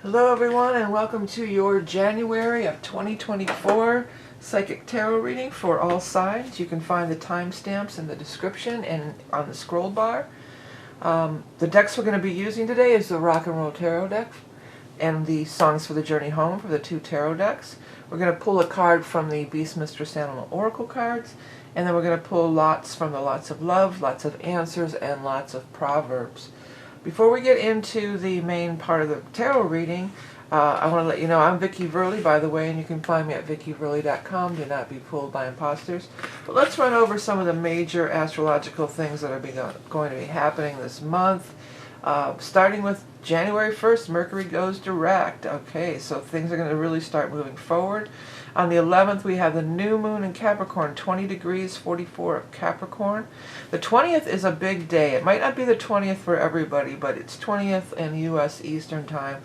Hello everyone, and welcome to your January of 2024 Psychic Tarot reading for all signs. You can find the timestamps in the description and on the scroll bar. The decks we're going to be using today is the Rock and Roll Tarot deck and the Songs for the Journey Home for the two tarot decks. We're going to pull a card from the Beast Mistress Animal Oracle cards, and then we're going to pull lots from the Lots of Love, Lots of Answers, and Lots of Proverbs. Before we get into the main part of the tarot reading, I want to let you know I'm Vickieverlie, by the way, and you can find me at vickieverlie.com. Do not be fooled by imposters. But let's run over some of the major astrological things that are going to be happening this month. Starting with January 1st, Mercury goes direct. Okay, so things are going to really start moving forward. On the 11th, we have the new moon in Capricorn, 20 degrees, 44 of Capricorn. The 20th is a big day. It might not be the 20th for everybody, but it's 20th in U.S. Eastern Time.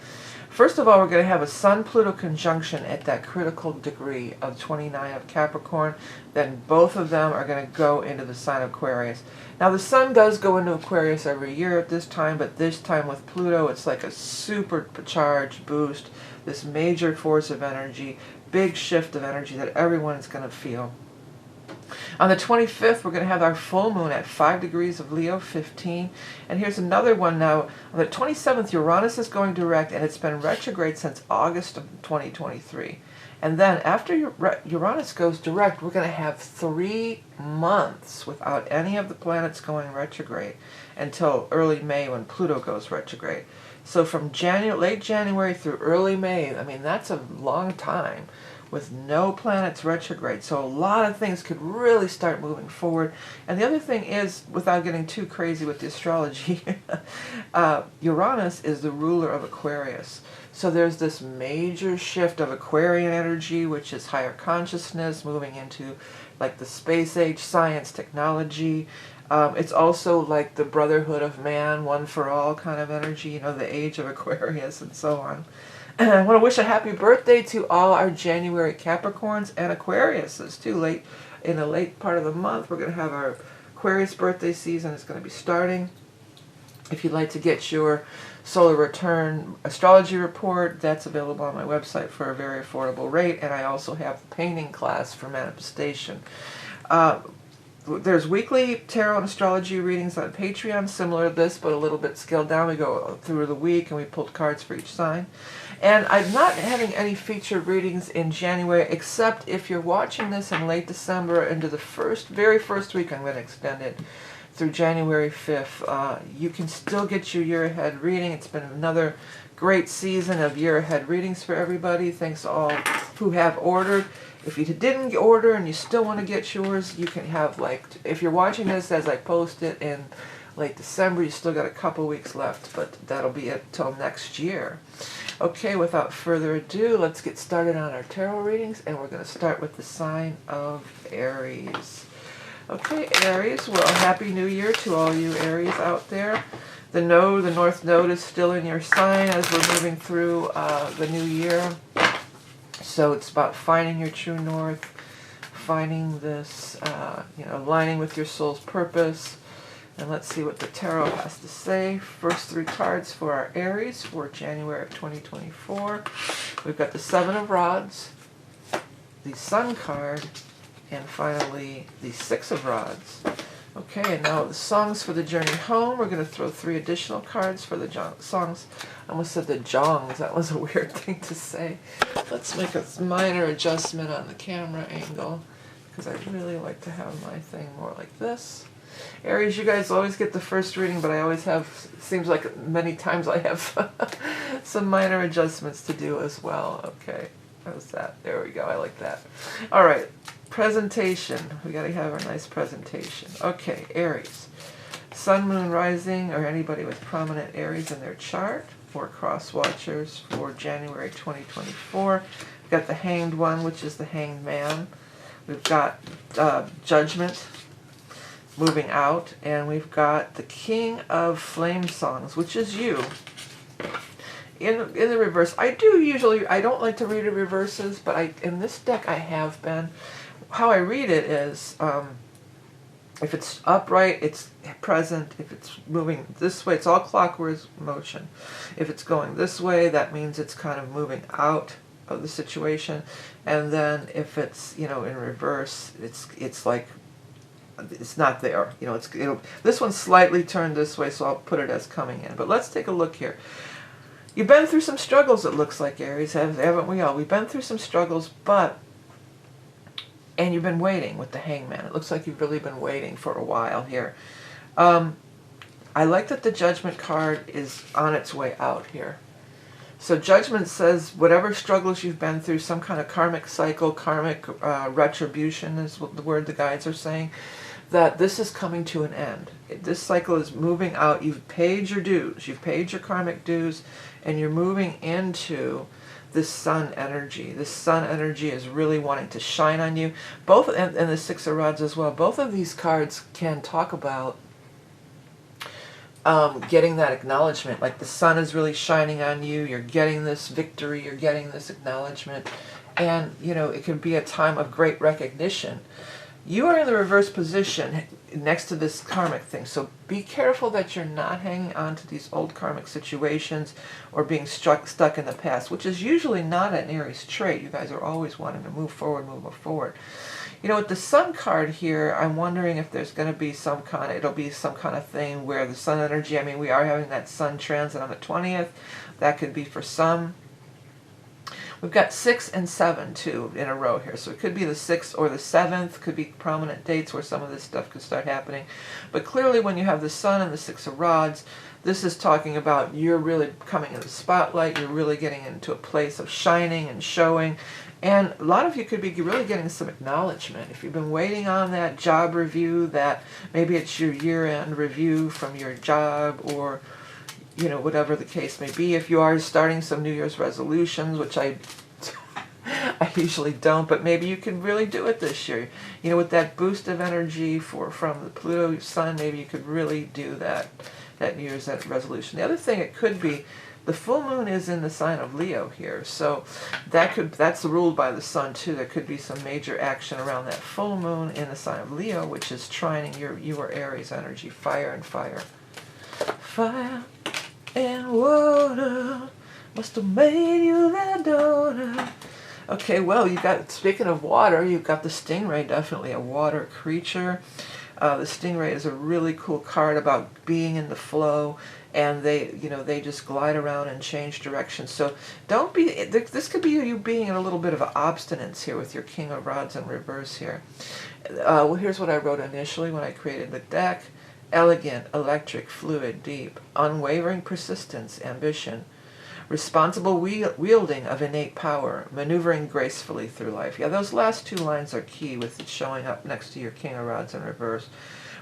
First of all, we're going to have a Sun-Pluto conjunction at that critical degree of 29 of Capricorn. Then both of them are going to go into the sign of Aquarius. Now, the Sun does go into Aquarius every year at this time, but this time with Pluto, it's like a supercharged boost, this major force of energy, big shift of energy that everyone is going to feel. On the 25th, we're going to have our full moon at 5 degrees of Leo, 15. And here's another one now. On the 27th, Uranus is going direct, and it's been retrograde since August of 2023. And then after Uranus goes direct, we're going to have 3 months without any of the planets going retrograde until early May when Pluto goes retrograde. So from late January through early May, I mean, that's a long time with no planets retrograde. So a lot of things could really start moving forward. And the other thing is, without getting too crazy with the astrology, Uranus is the ruler of Aquarius. So there's this major shift of Aquarian energy, which is higher consciousness, moving into like the space age, science, technology. It's also like the brotherhood of man, one for all kind of energy, you know, the age of Aquarius and so on. And I want to wish a happy birthday to all our January Capricorns and Aquariuses too. In the late part of the month, we're going to have our Aquarius birthday season. It's going to be starting. If you'd like to get your solar return astrology report, that's available on my website for a very affordable rate. And I also have the painting class for manifestation. There's weekly tarot and astrology readings on Patreon, similar to this, but a little bit scaled down. We go through the week and we pulled cards for each sign. And I'm not having any featured readings in January, except if you're watching this in late December into the very first week. I'm going to extend it through January 5th. You can still get your year ahead reading. It's been another great season of year ahead readings for everybody. Thanks to all who have ordered. If you didn't order and you still want to get yours, you can have, if you're watching this as I post it in late December, you still got a couple weeks left, but that'll be it till next year. Okay, without further ado, let's get started on our tarot readings, and we're going to start with the sign of Aries. Okay, Aries, well, Happy New Year to all you Aries out there. The North Node is still in your sign as we're moving through the new year. So it's about finding your true north, finding this, aligning with your soul's purpose. And let's see what the tarot has to say. First 3 cards for our Aries for January of 2024. We've got the 7 of Rods, the Sun card, and finally the 6 of Rods. Okay, and now the songs for the journey home. We're going to throw 3 additional cards for the songs. I almost said the jongs. That was a weird thing to say. Let's make a minor adjustment on the camera angle, because I really like to have my thing more like this. Aries, you guys always get the first reading, but I always have, seems like many times I have some minor adjustments to do as well. Okay, how's that? There we go. I like that. All right. Presentation. We got to have a nice presentation. Okay, Aries. Sun, Moon, Rising, or anybody with prominent Aries in their chart, for cross watchers for January 2024. We've got the Hanged One, which is the Hanged Man. We've got Judgment, moving out, and we've got the King of Flame Songs, which is you. In the reverse, I don't like to read the reverses, but in this deck I have been. How I read it is, If it's upright, it's present. If it's moving this way, it's all clockwise motion. If it's going this way, that means it's kind of moving out of the situation. And then if it's, you know, in reverse, it's like it's not there. You know, this one's slightly turned this way, so I'll put it as coming in. But let's take a look here. You've been through some struggles, it looks like, Aries, haven't we all? We've been through some struggles, and you've been waiting with the Hangman. It looks like you've really been waiting for a while here. I like that the Judgment card is on its way out here. So Judgment says whatever struggles you've been through, some kind of karmic cycle, karmic retribution is what the word the guides are saying, that this is coming to an end. This cycle is moving out. You've paid your dues. You've paid your karmic dues, and you're moving into this sun energy. This sun energy is really wanting to shine on you. Both, and the Six of Rods as well, both of these cards can talk about getting that acknowledgement. Like the sun is really shining on you. You're getting this victory. You're getting this acknowledgement. And, you know, it can be a time of great recognition. You are in the reverse position next to this karmic thing, so be careful that you're not hanging on to these old karmic situations or being stuck in the past, which is usually not an Aries trait. You guys are always wanting to move forward, move forward. You know, with the Sun card here, I'm wondering if there's going to be it'll be some kind of thing where the sun energy, I mean, we are having that sun transit on the 20th. That could be for some. We've got 6 and 7 too in a row here, so it could be the 6th or the 7th. Could be prominent dates where some of this stuff could start happening. But clearly, when you have the Sun and the 6 of Rods, this is talking about you're really coming in the spotlight. You're really getting into a place of shining and showing, and a lot of you could be really getting some acknowledgement. If you've been waiting on that job review, that maybe it's your year-end review from your job, or you know, whatever the case may be. If you are starting some New Year's resolutions, which I usually don't, but maybe you can really do it this year. You know, with that boost of energy from the Pluto Sun, maybe you could really do that New Year's resolution. The other thing it could be, the full moon is in the sign of Leo here, so that's ruled by the Sun too. There could be some major action around that full moon in the sign of Leo, which is trining your Aries energy, fire and fire. Fire and water must have made you their daughter. Okay, well, speaking of water, you've got the Stingray, definitely a water creature. The Stingray is a really cool card about being in the flow, and they just glide around and change direction. So don't be, this could be you being in a little bit of an obstinance here with your King of Rods in reverse here. Well, here's what I wrote initially when I created the deck. Elegant, electric, fluid, deep, unwavering persistence, ambition, responsible wielding of innate power, maneuvering gracefully through life. Yeah, those last two lines are key with it showing up next to your King of Rods in reverse.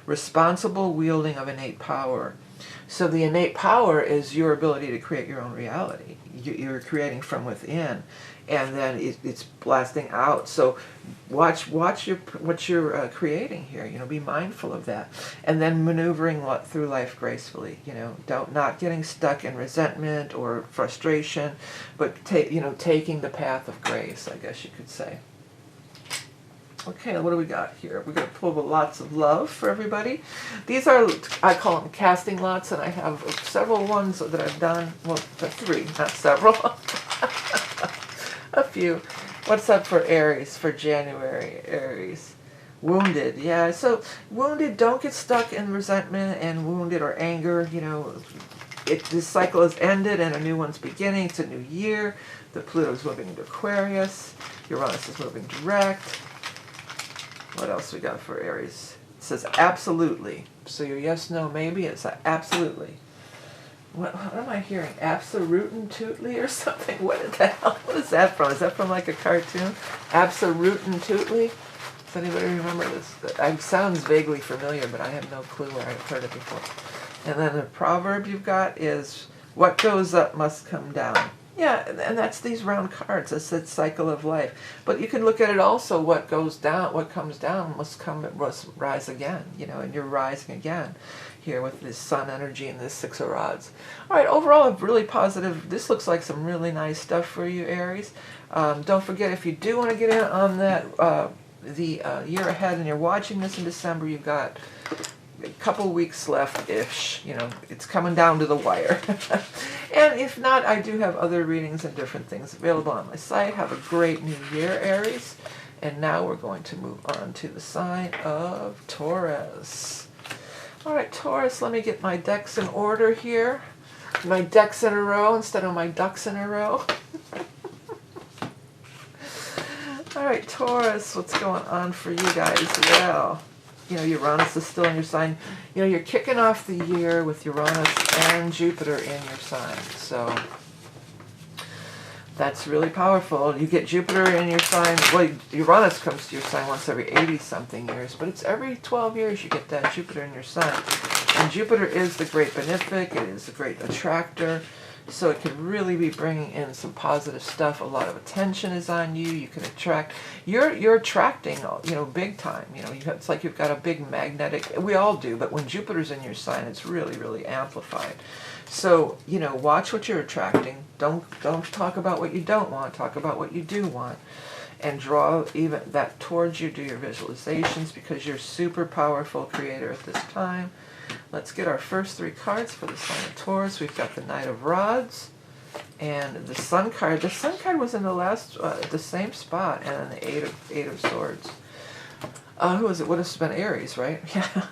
Responsible wielding of innate power. So the innate power is your ability to create your own reality. You're creating from within, and then it's blasting out. So watch what you're creating here. You know, be mindful of that, and then maneuvering through life gracefully. You know, not getting stuck in resentment or frustration, but taking the path of grace, I guess you could say. Okay, what do we got here? We're going to pull lots of love for everybody. These are, I call them casting lots, and I have several ones that I've done. Well, 3, not several. A few. What's up for Aries for January? Aries. Wounded. Yeah, so wounded, don't get stuck in resentment and wounded or anger. You know, this cycle has ended and a new one's beginning. It's a new year. The Pluto's moving into Aquarius. Uranus is moving direct. What else we got for Aries? It says absolutely. So your yes, no, maybe, it's absolutely. What am I hearing? Absolutely or something? What is that from? Is that from like a cartoon? Absolutely? Does anybody remember this? It sounds vaguely familiar, but I have no clue where I've heard it before. And then the proverb you've got is, what goes up must come down. Yeah, and that's these round cards. It's that cycle of life. But you can look at it also, what goes down, what comes down must rise again, you know, and you're rising again here with this Sun energy and this Six of Rods. All right, overall, a really positive, this looks like some really nice stuff for you, Aries. Don't forget, if you do want to get in on that the year ahead and you're watching this in December, you've got a couple weeks left-ish. You know, it's coming down to the wire. And if not, I do have other readings and different things available on my site. Have a great new year, Aries. And now we're going to move on to the sign of Taurus. All right, Taurus, let me get my decks in order here. My decks in a row instead of my ducks in a row. All right, Taurus, what's going on for you guys? Well, you know, Uranus is still in your sign. You know, you're kicking off the year with Uranus and Jupiter in your sign. So that's really powerful. You get Jupiter in your sign. Well, Uranus comes to your sign once every 80-something years, but it's every 12 years you get that Jupiter in your sign. And Jupiter is the great benefic. It is the great attractor. So it could really be bringing in some positive stuff. A lot of attention is on you. You can attract. You're attracting, you know, big time. You know, it's like you've got a big magnetic. We all do, but when Jupiter's in your sign, it's really, really amplified. So, you know, watch what you're attracting. Don't talk about what you don't want. Talk about what you do want. And draw even that towards you. Do your visualizations because you're super powerful creator at this time. Let's get our first 3 cards for the sign of Taurus. We've got the Knight of Rods and the Sun card. The Sun card was in the last, the same spot, and then the Eight of Swords. Who was it? Would have been Aries, right? Yeah.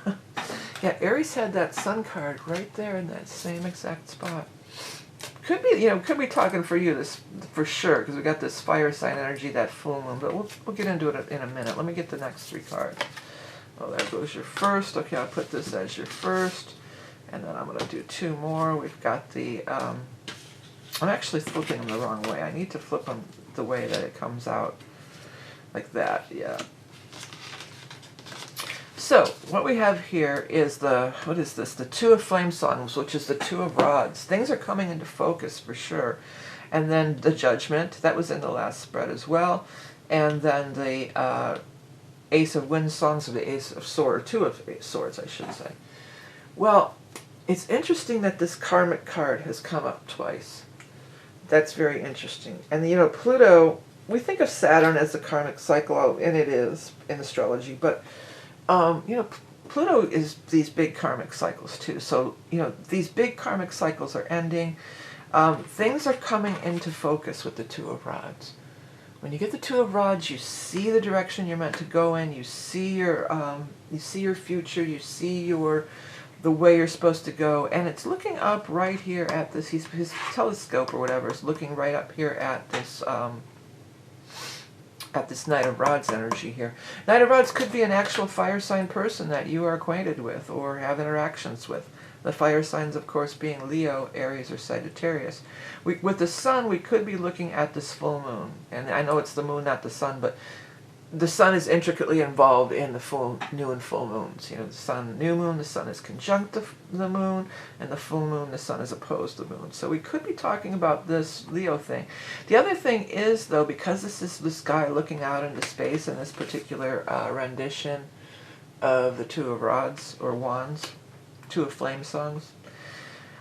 Yeah, Aries had that Sun card right there in that same exact spot. Could be, you know, could be talking for you this for sure, because we got this fire sign energy, that full moon. But we'll get into it in a minute. Let me get the next 3 cards. Oh, there goes your first. Okay, I'll put this as your first. And then I'm going to do 2 more. We've got the, I'm actually flipping them the wrong way. I need to flip them the way that it comes out. Like that, yeah. So, what we have here is the, what is this? The 2 of Flame Songs, which is the 2 of Rods. Things are coming into focus for sure. And then the Judgment, that was in the last spread as well. And then the Ace of Wind Songs, or the Ace of Swords, 2 of Swords, I should say. Well, it's interesting that this karmic card has come up twice. That's very interesting. And, you know, Pluto, we think of Saturn as the karmic cycle, and it is in astrology, but, you know, Pluto is these big karmic cycles too. So, you know, these big karmic cycles are ending. Things are coming into focus with the 2 of Rods. When you get the 2 of Rods, you see the direction you're meant to go in. You see your future. You see the way you're supposed to go. And it's looking up right here at this. His telescope or whatever is looking right up here at this Knight of Rods energy here. Knight of Rods could be an actual fire sign person that you are acquainted with or have interactions with. The fire signs, of course, being Leo, Aries, or Sagittarius. With the sun, we could be looking at this full moon. And I know it's the moon, not the sun, but the sun is intricately involved in the full new and full moons. You know, the sun, new moon, the sun is conjunct the moon, and the full moon, the sun is opposed to the moon. So we could be talking about this Leo thing. The other thing is, though, because this is this guy looking out into space in this particular rendition of the 2 of Rods or Wands, 2 of Flame Songs,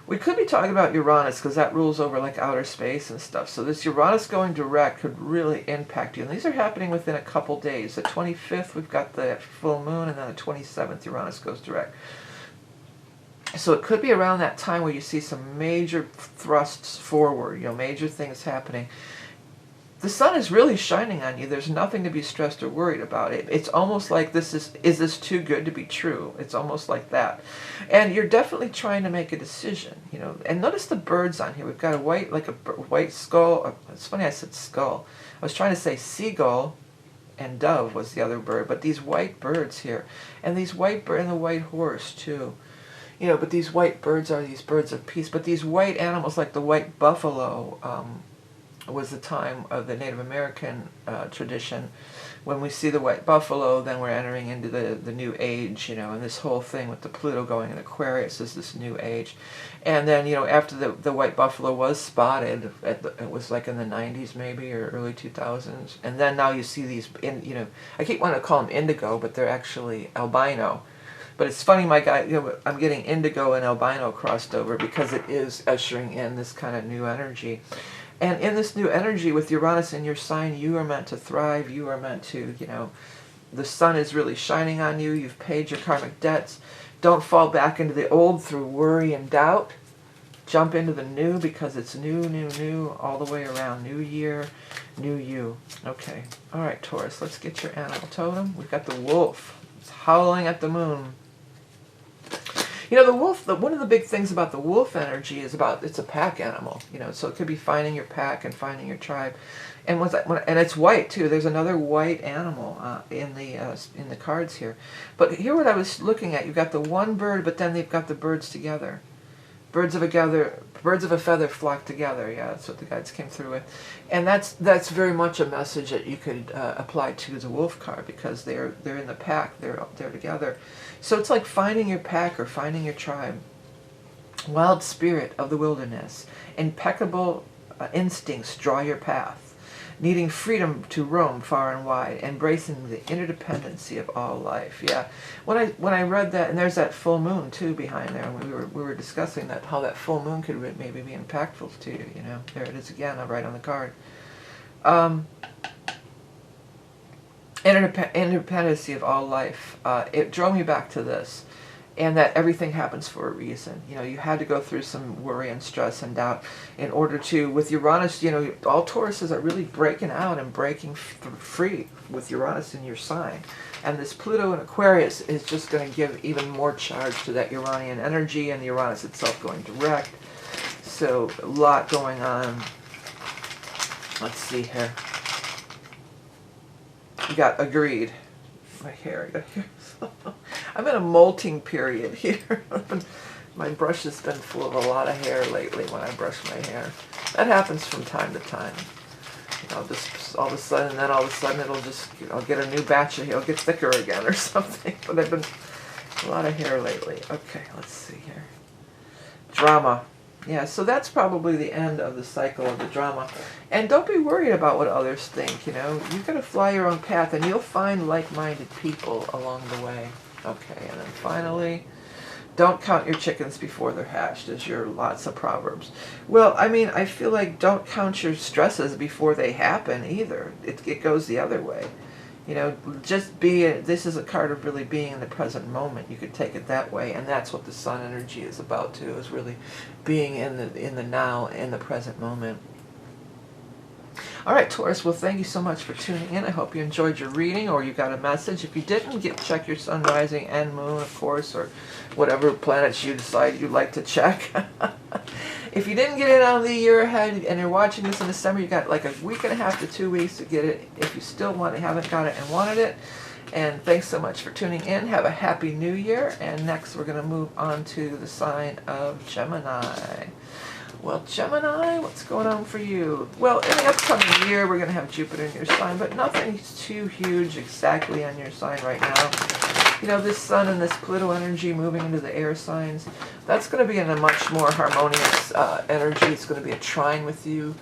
we could be talking about Uranus because that rules over like outer space and stuff. So this Uranus going direct could really impact you. And these are happening within a couple days. The 25th, we've got the full moon, and then the 27th, Uranus goes direct. So it could be around that time where you see some major thrusts forward, you know, major things happening. The sun is really shining on you. There's nothing to be stressed or worried about. It's almost like this is this too good to be true? It's almost like that. And you're definitely trying to make a decision, you know. And notice the birds on here. We've got a white skull. It's funny I said skull. I was trying to say seagull, and dove was the other bird. But these white birds here. And these white bird and the white horse too. You know, but these white birds are these birds of peace. But these white animals like the white buffalo, was the time of the Native American tradition. When we see the white buffalo, then we're entering into the new age, you know, and this whole thing with the Pluto going in Aquarius is this new age. And then, you know, after the white buffalo was spotted, it was like in the 90s maybe, or early 2000s, and then now you see these, you know, I keep wanting to call them indigo, but they're actually albino. But it's funny, my guy, you know, I'm getting indigo and albino crossed over because it is ushering in this kind of new energy. And in this new energy with Uranus in your sign, you are meant to thrive. You are meant to, you know, the sun is really shining on you. You've paid your karmic debts. Don't fall back into the old through worry and doubt. Jump into the new, because it's new, new, new, all the way around. New year, new you. Okay. All right, Taurus, let's get your animal totem. We've got the wolf. It's howling at the moon. You know, the wolf, one of the big things about the wolf energy is it's a pack animal, you know, so it could be finding your pack and finding your tribe. And and it's white too. There's another white animal in the cards here. But here what I was looking at, you've got the one bird, but then they've got the birds together. Birds of a feather flock together. Yeah, that's what the guides came through with. And that's very much a message that you could apply to the wolf card, because they're in the pack, they're together. So it's like finding your pack or finding your tribe. Wild spirit of the wilderness, impeccable instincts draw your path. Needing freedom to roam far and wide, embracing the interdependency of all life. Yeah, when I read that, and there's that full moon too behind there, and we were discussing that, how that full moon could maybe be impactful to you. You know, there it is again, right on the card. Interdependency of all life. It drove me back to this. And that everything happens for a reason. You know, you had to go through some worry and stress and doubt in order to, with Uranus, you know, all Tauruses are really breaking out and breaking free with Uranus in your sign. And this Pluto in Aquarius is just going to give even more charge to that Uranian energy, and the Uranus itself going direct. So, a lot going on. Let's see here. You got agreed. My hair. I'm in a molting period here. My brush has been full of a lot of hair lately when I brush my hair. That happens from time to time. You know, just all of a sudden, I'll get a new batch of hair. It'll get thicker again or something. But I've been a lot of hair lately. Okay, let's see here. Drama. Yeah, so that's probably the end of the cycle of the drama. And don't be worried about what others think, you know. You've got to fly your own path, and you'll find like-minded people along the way. Okay, and then finally, don't count your chickens before they're hatched, is your lots of proverbs. Well, I mean, I feel like don't count your stresses before they happen either. It goes the other way. You know, just this is a card of really being in the present moment. You could take it that way, and that's what the sun energy is about too, is really being in the now, in the present moment. All right, Taurus, well, thank you so much for tuning in. I hope you enjoyed your reading, or you got a message. If you didn't, check your sun, rising, and moon, of course, or whatever planets you decide you'd like to check. If you didn't get it on the year ahead and you're watching this in December, you got like a week and a half to 2 weeks to get it if you still haven't got it and wanted it. And thanks so much for tuning in. Have a happy new year. And next we're going to move on to the sign of Gemini. Well, Gemini, what's going on for you? Well, in the upcoming year, we're going to have Jupiter in your sign, but nothing's too huge exactly on your sign right now. You know, this sun and this Pluto energy moving into the air signs, that's going to be in a much more harmonious energy. It's going to be a trine with you.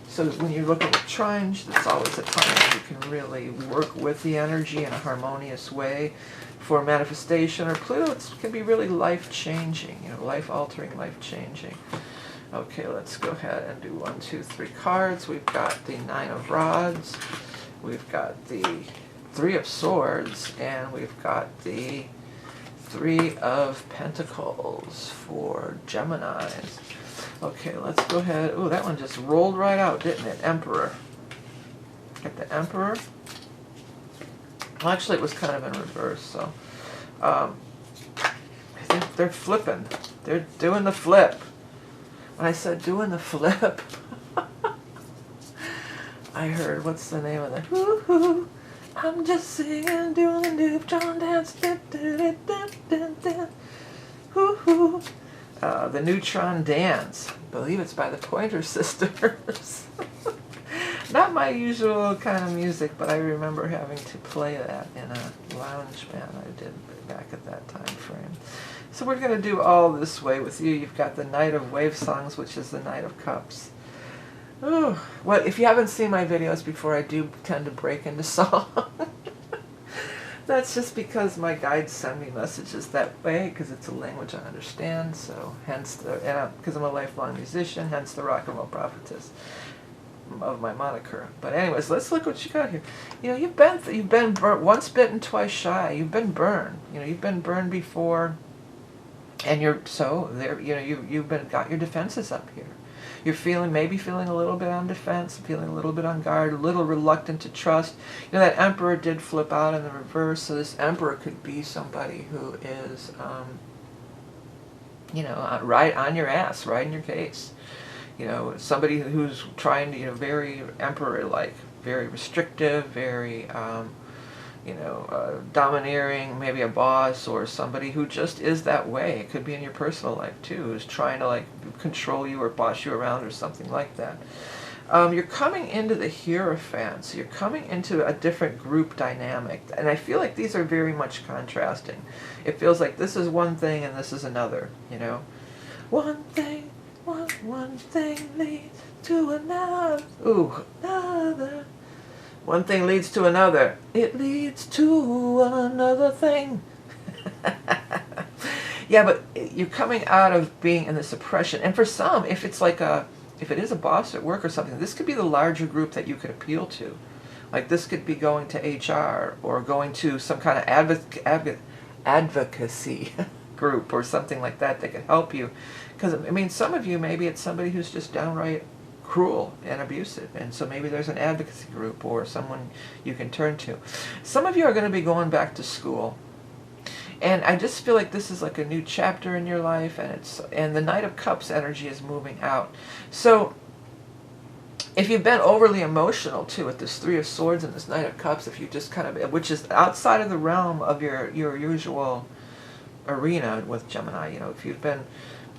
So when you're looking at trines, that's always a time when you can really work with the energy in a harmonious way for manifestation. Or Pluto, it can be really life-changing, you know, life-altering, life-changing. Okay, let's go ahead and do 1, 2, 3 cards. We've got the 9 of Rods. We've got the 3 of Swords, and we've got the 3 of Pentacles for Geminis. Okay, let's go ahead. Oh, that one just rolled right out, didn't it? Emperor. Get the Emperor. Well, actually, it was kind of in reverse, so I think they're flipping. They're doing the flip. When I said doing the flip, I heard, what's the name of the woo-hoo, I'm just singing, doing the neutron dance, woo-hoo. The Neutron Dance. I believe it's by the Pointer Sisters. Not my usual kind of music, but I remember having to play that in a lounge band I did back at that time frame. So we're going to do all this way with you. You've got the Knight of Wave Songs, which is the Knight of Cups. Ooh. Well, if you haven't seen my videos before, I do tend to break into song. That's just because my guides send me messages that way, because it's a language I understand, so hence because I'm a lifelong musician, hence the Rock and Roll Prophetess. of my moniker. But anyways, let's look what you got here. You know, you've been burnt, once bitten, twice shy. You've been burned. You know, you've been burned before, and you're so there. You know, you've got your defenses up here. You're maybe feeling a little bit on defense, feeling a little bit on guard, a little reluctant to trust. You know, that Emperor did flip out in the reverse, so this Emperor could be somebody who is, you know, right on your ass, right in your case. You know, somebody who's trying to, you know, very Emperor-like, very restrictive, very, you know, domineering, maybe a boss or somebody who just is that way. It could be in your personal life too, who's trying to like control you or boss you around or something like that. You're coming into the Hierophant, so you're coming into a different group dynamic, and I feel like these are very much contrasting. It feels like this is one thing and this is another, you know. One thing leads to another. Ooh, another. One thing leads to another. It leads to another thing. Yeah, but you're coming out of being in this oppression. And for some, if it's like if it is a boss at work or something, this could be the larger group that you could appeal to. Like this could be going to HR or going to some kind of advocacy group or something like that could help you. Because, I mean, some of you, maybe it's somebody who's just downright cruel and abusive, and so maybe there's an advocacy group or someone you can turn to. Some of you are going to be going back to school, and I just feel like this is like a new chapter in your life, and the Knight of Cups energy is moving out. So if you've been overly emotional too with this Three of Swords and this Knight of Cups, if you just kind of, which is outside of the realm of your usual arena with Gemini, you know, if you've been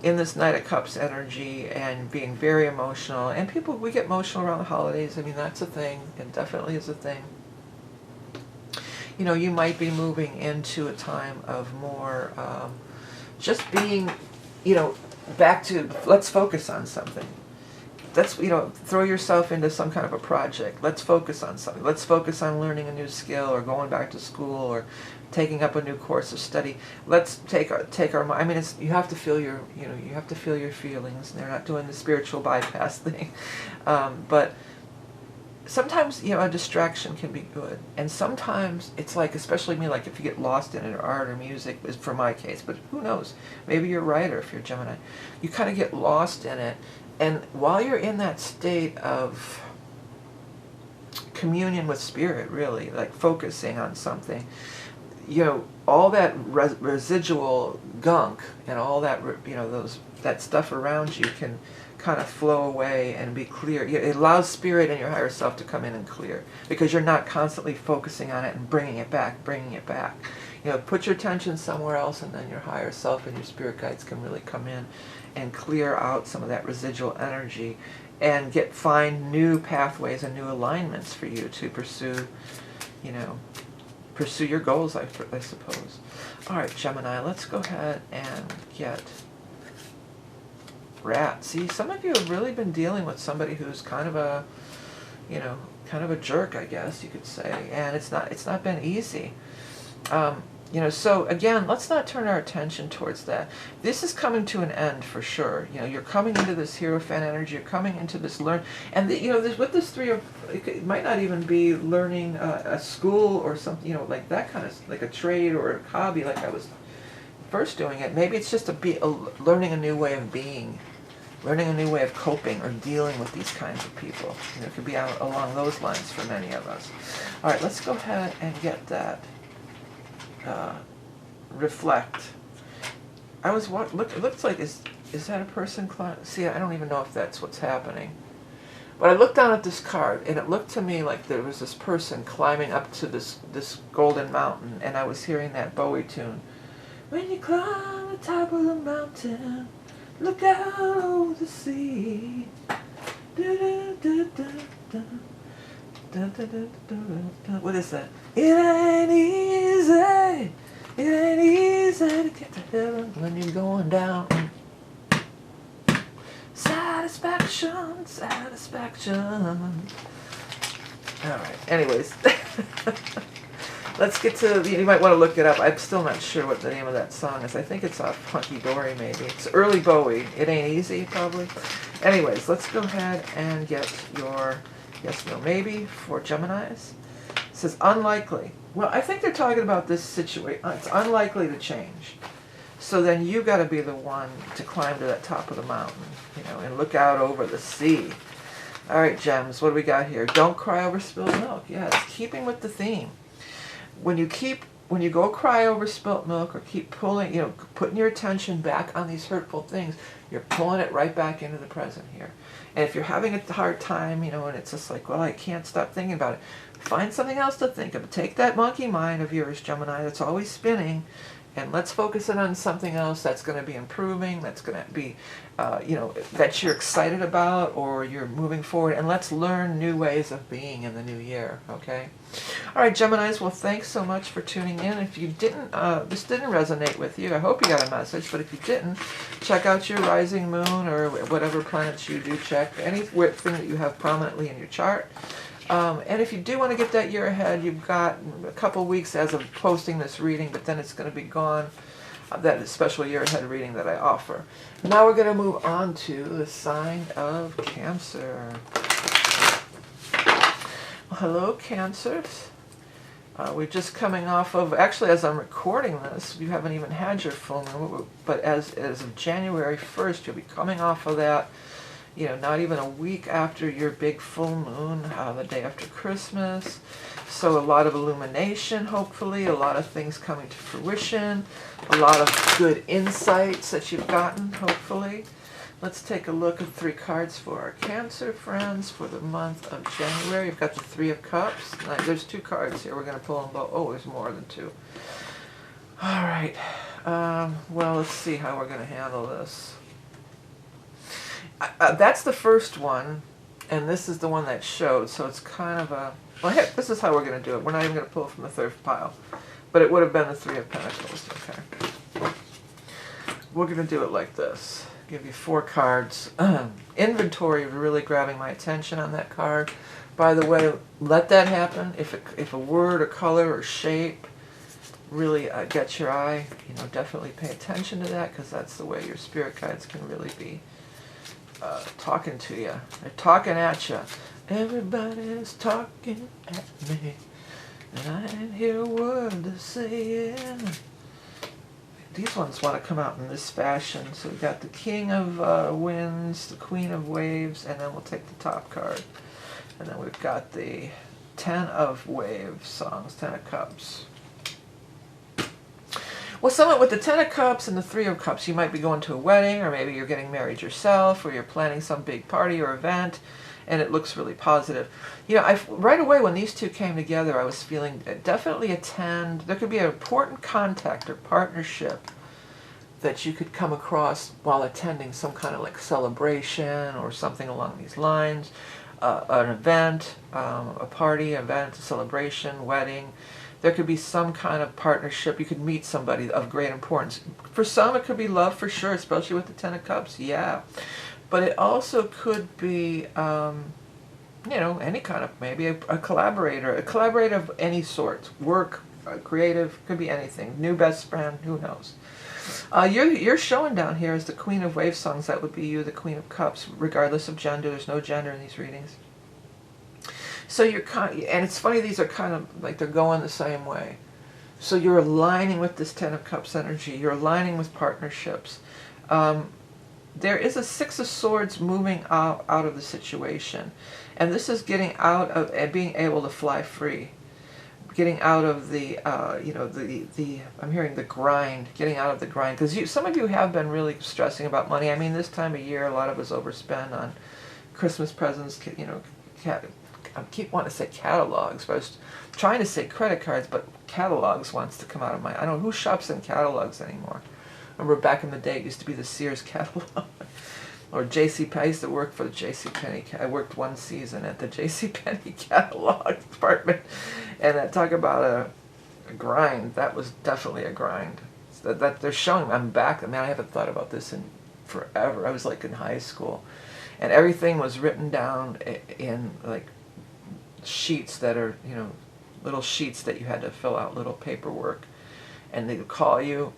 in this Knight of Cups energy and being very emotional, and people, we get emotional around the holidays, I mean, that's a thing, it definitely is a thing. You know, you might be moving into a time of more just being, you know, back to, let's focus on something. Let's, you know, throw yourself into some kind of a project. Let's focus on something. Let's focus on learning a new skill or going back to school or taking up a new course of study. Let's take our I mean, it's, you have to feel your, you know, you have to feel your feelings. They're not doing the spiritual bypass thing. But sometimes, you know, a distraction can be good. And sometimes it's like, especially me, like if you get lost in it, or art or music, is for my case, but who knows? Maybe you're a writer if you're Gemini. You kind of get lost in it. And while you're in that state of communion with spirit, really, like focusing on something, you know, all that residual gunk and all that, you know, that stuff around you can kind of flow away and be clear. It allows spirit and your higher self to come in and clear, because you're not constantly focusing on it and bringing it back. You know, put your attention somewhere else, and then your higher self and your spirit guides can really come in and clear out some of that residual energy and find new pathways and new alignments for you to pursue, you know, pursue your goals, I suppose. All right, Gemini, let's go ahead and get Rat. See, some of you have really been dealing with somebody who's kind of a, you know, kind of a jerk, I guess you could say, and it's not been easy. You know, so again, let's not turn our attention towards that. This is coming to an end for sure. You know, you're coming into this Hierophant energy. You're coming into this and you know, with this it might not even be learning a school or something. You know, like that kind of, like a trade or a hobby, like I was first doing it. Maybe it's just learning a new way of being, learning a new way of coping or dealing with these kinds of people. You know, it could be along those lines for many of us. All right, let's go ahead and get that. Reflect. It looks like, is that a person climbing? See, I don't even know if that's what's happening. But I looked down at this card, and it looked to me like there was this person climbing up to this golden mountain, and I was hearing that Bowie tune. When you climb the top of the mountain, look out over the sea. What is that? It ain't easy. It ain't easy to get to heaven when you're going down. Satisfaction, satisfaction. All right. Anyways, let's get to. You might want to look it up. I'm still not sure what the name of that song is. I think it's off Hunky Dory, maybe. It's early Bowie. It ain't easy, probably. Anyways, let's go ahead and get your yes, no, maybe for Geminis. It says unlikely. Well, I think they're talking about this situation. It's unlikely to change. So then you got to be the one to climb to that top of the mountain, you know, and look out over the sea. All right, Gems, what do we got here? Don't cry over spilled milk. Yeah, it's keeping with the theme. When you go cry over spilt milk or keep pulling, you know, putting your attention back on these hurtful things, you're pulling it right back into the present here. And if you're having a hard time, you know, and it's just like, well, I can't stop thinking about it, find something else to think of. Take that monkey mind of yours, Gemini, that's always spinning, and let's focus it on something else that's going to be improving, that's going to be, you know, that you're excited about or you're moving forward. And let's learn new ways of being in the new year, okay? All right, Geminis, well, thanks so much for tuning in. If you didn't, this didn't resonate with you, I hope you got a message, but if you didn't, check out your rising moon or whatever planets you do check, anything that you have prominently in your chart. And if you do want to get that year ahead, you've got a couple weeks as of posting this reading, but then it's going to be gone, that special year ahead reading that I offer. Now we're going to move on to the sign of Cancer. Well, hello, Cancers. We're just coming off of, actually as I'm recording this, you haven't even had your full moon, but as of January 1st, you'll be coming off of that. You know, not even a week after your big full moon, the day after Christmas. So a lot of illumination, hopefully, a lot of things coming to fruition, a lot of good insights that you've gotten, hopefully. Let's take a look at 3 cards for our Cancer friends for the month of January. You've got the 3 of Cups. Now, there's 2 cards here. We're going to pull them both. Oh, there's more than 2. All right. Well, let's see how we're going to handle this. That's the first one, and this is the one that showed, so it's kind of a... Well, hey, this is how we're going to do it. We're not even going to pull from the 3rd pile, but it would have been the 3 of Pentacles, okay? We're going to do it like this. Give you 4 cards. Inventory really grabbing my attention on that card. By the way, let that happen. If a word or color or shape really gets your eye, you know, definitely pay attention to that, because that's the way your spirit guides can really be talking to you. They're talking at you. Everybody's talking at me, and I didn't hear a word to say. These ones want to come out in this fashion. So we've got the King of Winds, the Queen of Waves, and then we'll take the top card. And then we've got the 10 of Waves songs, 10 of Cups. Well, someone with the 10 of Cups and the 3 of Cups, you might be going to a wedding, or maybe you're getting married yourself, or you're planning some big party or event, and it looks really positive. You know, right away when these 2 came together, I was feeling definitely there could be an important contact or partnership that you could come across while attending some kind of like celebration or something along these lines, an event, a party, event, a celebration, wedding. There could be some kind of partnership. You could meet somebody of great importance. For some, it could be love for sure, especially with the 10 of Cups, yeah. But it also could be, you know, any kind of, maybe a collaborator of any sort. Work, creative, could be anything. New best friend, who knows. You're showing down here as the Queen of Wave songs. That would be you, the Queen of Cups, regardless of gender. There's no gender in these readings. So you're and it's funny, these are kind of like they're going the same way. So you're aligning with this 10 of Cups energy. You're aligning with partnerships. There is a 6 of Swords moving out of the situation. And this is getting out of being able to fly free. Getting out of the, you know, I'm hearing the grind, getting out of the grind. Because some of you have been really stressing about money. I mean, this time of year, a lot of us overspend on Christmas presents, you know, I keep wanting to say catalogs, but I was trying to say credit cards, but catalogs wants to come out of my... I don't know who shops in catalogs anymore. Remember back in the day, it used to be the Sears catalog. Or JCPenney. I used to work for the JCPenney. I worked 1 season at the JCPenney catalog department. And talk about a grind. That was definitely a grind. That they're showing, I'm back. I mean, I haven't thought about this in forever. I was like in high school. And everything was written down in like sheets that are, you know, little sheets that you had to fill out, little paperwork, and they would call you,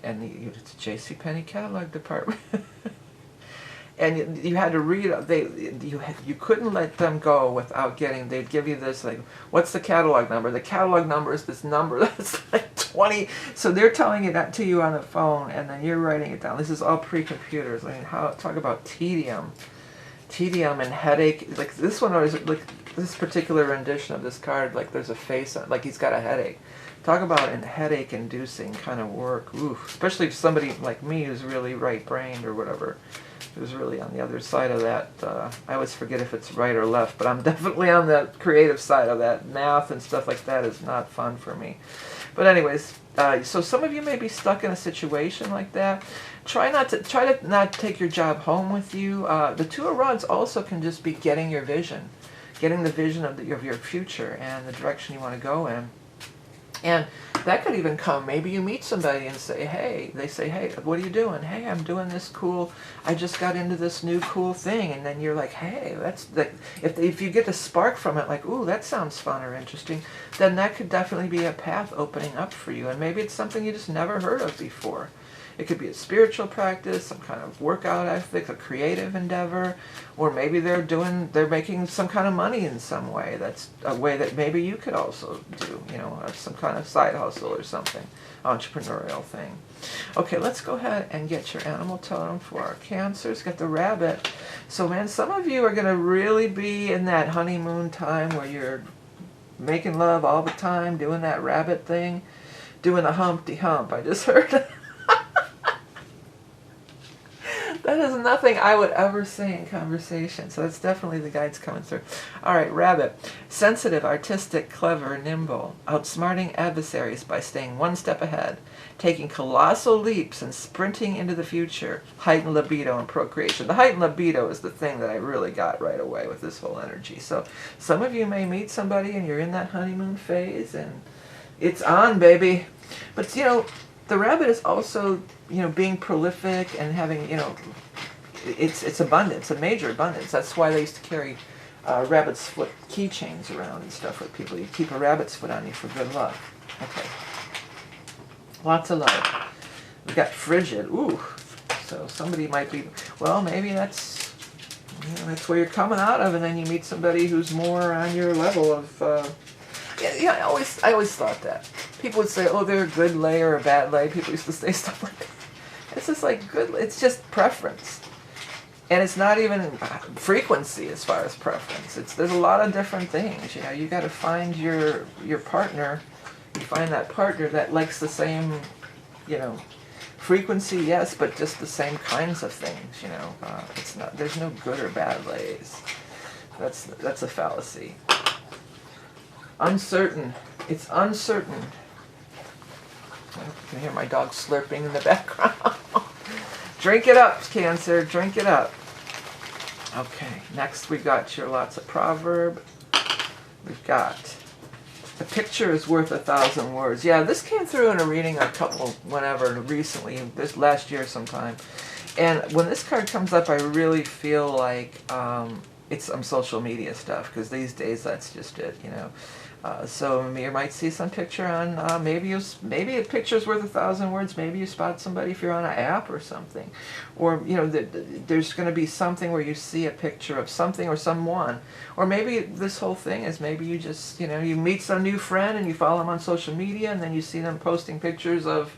and it's a JCPenney catalog department, and you had to read. You couldn't let them go without getting. They'd give you this like, what's the catalog number? The catalog number is this number that's like 20. So they're telling you that to you on the phone, and then you're writing it down. This is all pre-computers. I mean, talk about tedium and headache. Like this one, always like this particular rendition of this card. Like there's a face on, like he's got a headache. Talk about a headache-inducing kind of work. Ooh, especially if somebody like me who's really right-brained or whatever, who's really on the other side of that. I always forget if it's right or left, but I'm definitely on the creative side of that. Math and stuff like that is not fun for me. But anyways, so some of you may be stuck in a situation like that. Try to not take your job home with you. The Two of Rods also can just be getting your vision, getting the vision of your future and the direction you want to go in. And that could even come, maybe you meet somebody and say, hey, they say, hey, what are you doing? Hey, I'm doing this cool, I just got into this new cool thing. And then you're like, hey, that's, like, if you get the spark from it, like, ooh, that sounds fun or interesting, then that could definitely be a path opening up for you. And maybe it's something you just never heard of before. It could be a spiritual practice, some kind of workout ethic, a creative endeavor, or maybe they're making some kind of money in some way. That's a way that maybe you could also do, you know, some kind of side hustle or something, entrepreneurial thing. Okay, let's go ahead and get your animal totem for our Cancers. Got the rabbit. So man, some of you are going to really be in that honeymoon time where you're making love all the time, doing that rabbit thing, doing the Humpty Hump. I just heard that is nothing I would ever say in conversation. So that's definitely the guides coming through. All right, rabbit. Sensitive, artistic, clever, nimble. Outsmarting adversaries by staying one step ahead. Taking colossal leaps and sprinting into the future. Heightened libido and procreation. The heightened libido is the thing that I really got right away with this whole energy. So some of you may meet somebody and you're in that honeymoon phase and it's on, baby. But, you know, the rabbit is also, you know, being prolific and having, you know, it's abundance, a major abundance. That's why they used to carry rabbit's foot keychains around and stuff with people. You keep a rabbit's foot on you for good luck. Okay. Lots of love. We got frigid. Ooh. So somebody might be, well, maybe that's, you know, that's where you're coming out of, and then you meet somebody who's more on your level of, yeah, I always thought that. People would say, oh, they're a good lay or a bad lay. People used to say stuff like that. It's just like good, it's just preference. And it's not even frequency as far as preference. There's a lot of different things. You know, you got to find your partner. You find that partner that likes the same, you know, frequency, yes, but just the same kinds of things. You know, it's not. There's no good or bad lays. That's a fallacy. Uncertain. It's uncertain. You can hear my dog slurping in the background. Drink it up, Cancer. Drink it up. Okay, next we got your lots of proverb. We've got a picture is worth 1,000 words. Yeah, this came through in a reading a couple, whenever, recently, this last year sometime. And when this card comes up, I really feel like it's some social media stuff, because these days that's just it, you know. So you might see some picture on, maybe a picture's worth 1,000 words. Maybe you spot somebody if you're on an app or something. Or, you know, there's going to be something where you see a picture of something or someone. Or maybe this whole thing is maybe you just, you know, you meet some new friend and you follow them on social media and then you see them posting pictures of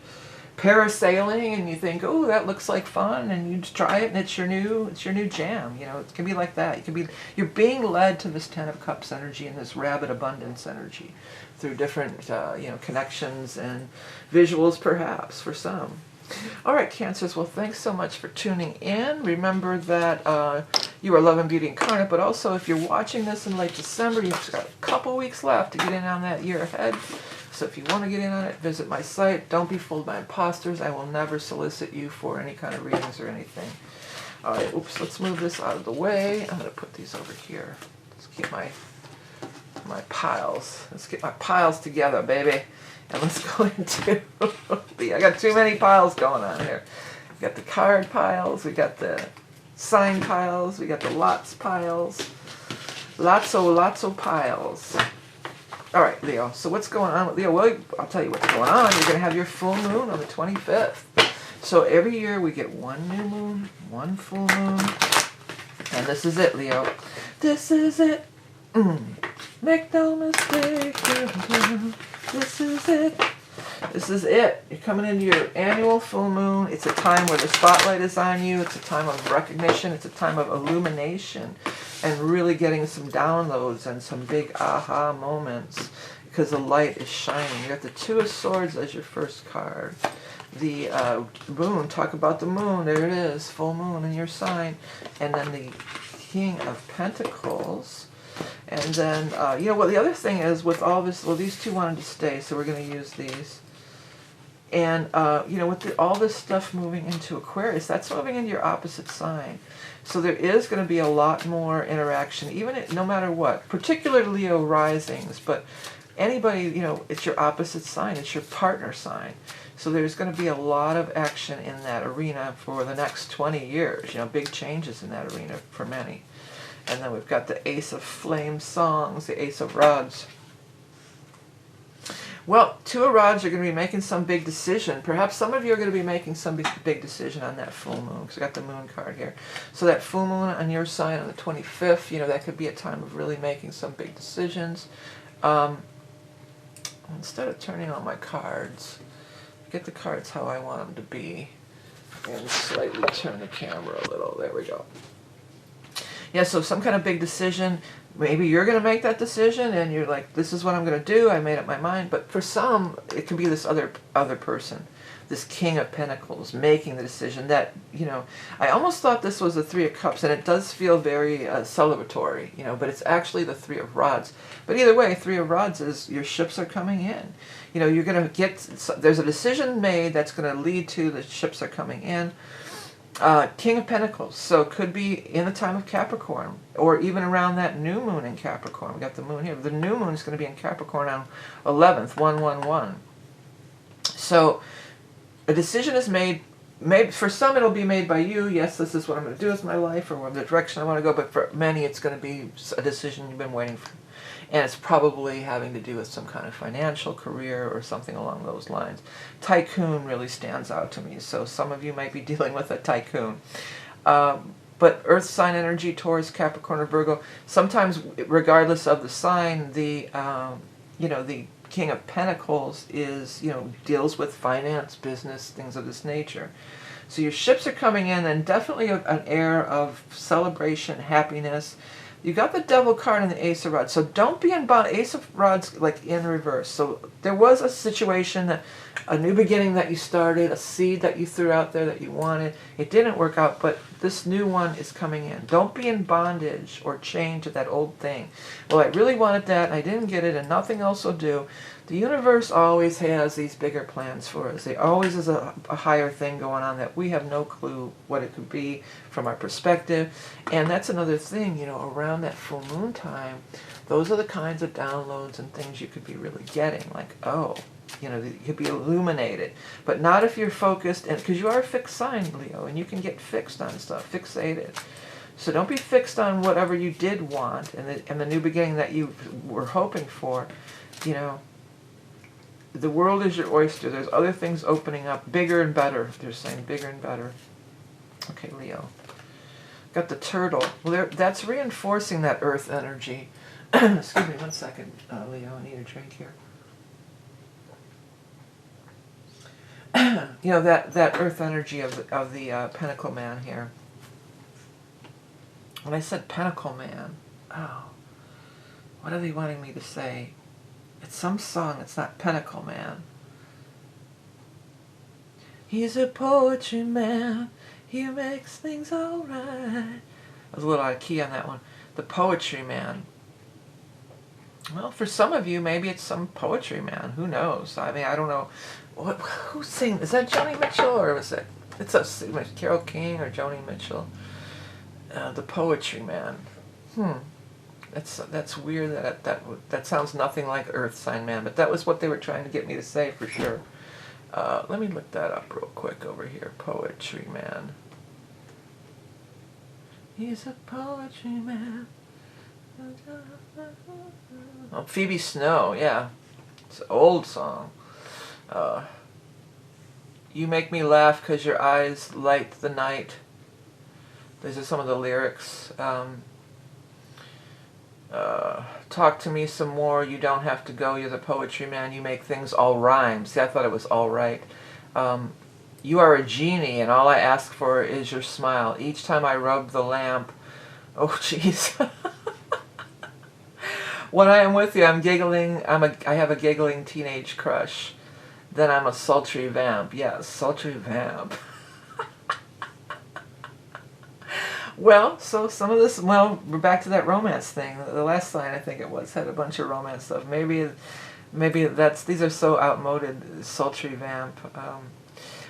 parasailing and you think, oh, that looks like fun, and you try it and it's your new jam. You know, it can be like that. You're being led to this Ten of Cups energy and this rabbit abundance energy through different you know, connections and visuals, perhaps, for some. All right, Cancers, well, thanks so much for tuning in. Remember that you are Love and Beauty Incarnate, but also if you're watching this in late December, you've got a couple weeks left to get in on that year ahead. So if you want to get in on it, visit my site. Don't be fooled by imposters. I will never solicit you for any kind of readings or anything. All right, oops, let's move this out of the way. I'm going to put these over here. Let's get my piles. Let's get my piles together, baby. And let's go into, I got too many piles going on here. We got the card piles, we got the sign piles, we got the lots piles. Lots of piles. All right, Leo, so what's going on with Leo? Well, I'll tell you what's going on. You're going to have your full moon on the 25th. So every year we get one new moon, one full moon, And this is it, Leo. This is it. Make no mistake. This is it. This is it. You're coming into your annual full moon. It's a time where the spotlight is on you. It's a time of recognition. It's a time of illumination and really getting some downloads and some big aha moments because the light is shining. You got the Two of Swords as your first card. The moon, talk about the moon. There it is, full moon in your sign. And then the King of Pentacles. And then, you know, what the other thing is with all this, well, these two wanted to stay, so we're going to use these. And, you know, with all this stuff moving into Aquarius, that's moving into your opposite sign. So there is going to be a lot more interaction, even no matter what, particularly Leo risings, but anybody, you know, it's your opposite sign, it's your partner sign. So there's going to be a lot of action in that arena for the next 20 years, you know, big changes in that arena for many. And then we've got the Ace of Flame songs, the Ace of Rods. Well, Two of Rods are going to be making some big decision. Perhaps some of you are going to be making some big decision on that full moon, because I got the moon card here. So that full moon on your sign on the 25th, you know, that could be a time of really making some big decisions. Instead of turning on my cards, get the cards how I want them to be, and slightly turn the camera a little. There we go. Yeah, so some kind of big decision. Maybe you're going to make that decision and you're like, this is what I'm going to do. I made up my mind. But for some, it can be this other person, this King of Pentacles, making the decision that, you know, I almost thought this was the Three of Cups, and it does feel very celebratory, you know, but it's actually the Three of Rods. But either way, Three of Rods is your ships are coming in. You know, you're going to get, there's a decision made that's going to lead to the ships are coming in. King of Pentacles, so it could be in the time of Capricorn, or even around that new moon in Capricorn. We got the moon here. The new moon is going to be in Capricorn on 11th, 111. So a decision is made. Maybe for some it'll be made by you. Yes, this is what I'm going to do with my life, or the direction I want to go. But for many, it's going to be a decision you've been waiting for. And it's probably having to do with some kind of financial career or something along those lines. Tycoon really stands out to me, so some of you might be dealing with a tycoon. But Earth sign energy, Taurus, Capricorn, or Virgo, sometimes regardless of the sign, the you know, the King of Pentacles is, you know, deals with finance, business, things of this nature. So your ships are coming in, and definitely an air of celebration, happiness. You got the Devil card and the Ace of Rods, so don't be in bond. Ace of Rods, like in reverse. So there was a situation, that a new beginning that you started, a seed that you threw out there that you wanted. It didn't work out, but this new one is coming in. Don't be in bondage or chained to that old thing. Well, I really wanted that, and I didn't get it, and nothing else will do. The universe always has these bigger plans for us. There always is a higher thing going on that we have no clue what it could be from our perspective. And that's another thing, you know, around that full moon time, those are the kinds of downloads and things you could be really getting. Like, oh, you know, you could be illuminated. But not if you're focused, and because you are a fixed sign, Leo, and you can get fixed on stuff, fixated. So don't be fixed on whatever you did want and the new beginning that you were hoping for, you know. The world is your oyster. There's other things opening up, bigger and better. They're saying bigger and better. Okay, Leo. Got the Turtle. Well, that's reinforcing that Earth energy. Excuse me 1 second, Leo. I need a drink here. You know, that Earth energy of the Pentacle Man here. When I said Pentacle Man, oh, what are they wanting me to say? It's some song, it's not Pentacle Man. He's a poetry man, he makes things alright. I was a little out of key on that one. The Poetry Man. Well, for some of you, maybe it's some poetry man. Who knows? I mean, I don't know. Who's singing? Is that Joni Mitchell, or was it? It's a Carole King or Joni Mitchell. The Poetry Man. That's weird. That sounds nothing like Earth sign man, but that was what they were trying to get me to say for sure. Let me look that up real quick over here. Poetry Man. He's a poetry man. Oh, Phoebe Snow, yeah. It's an old song. You make me laugh 'cause your eyes light the night. These are some of the lyrics. Talk to me some more, you don't have to go, you're the poetry man, you make things all rhyme. See, I thought it was all right. You are a genie, and all I ask for is your smile. Each time I rub the lamp, oh jeez. When I am with you, I'm giggling, I have a giggling teenage crush. Then I'm a sultry vamp. Yes, sultry vamp. Well, so some of this, well, we're back to that romance thing. The last line, I think it was, had a bunch of romance stuff. Maybe these are so outmoded, sultry vamp.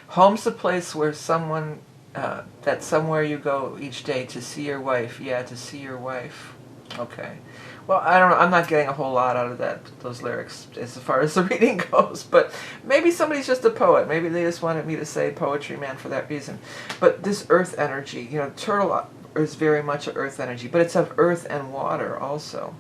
Home's a place where that's somewhere you go each day to see your wife. Yeah, to see your wife. Okay. Well, I don't know. I'm not getting a whole lot out of those lyrics as far as the reading goes. But maybe somebody's just a poet. Maybe they just wanted me to say poetry man for that reason. But this earth energy, turtle is very much an earth energy, but it's of earth and water also.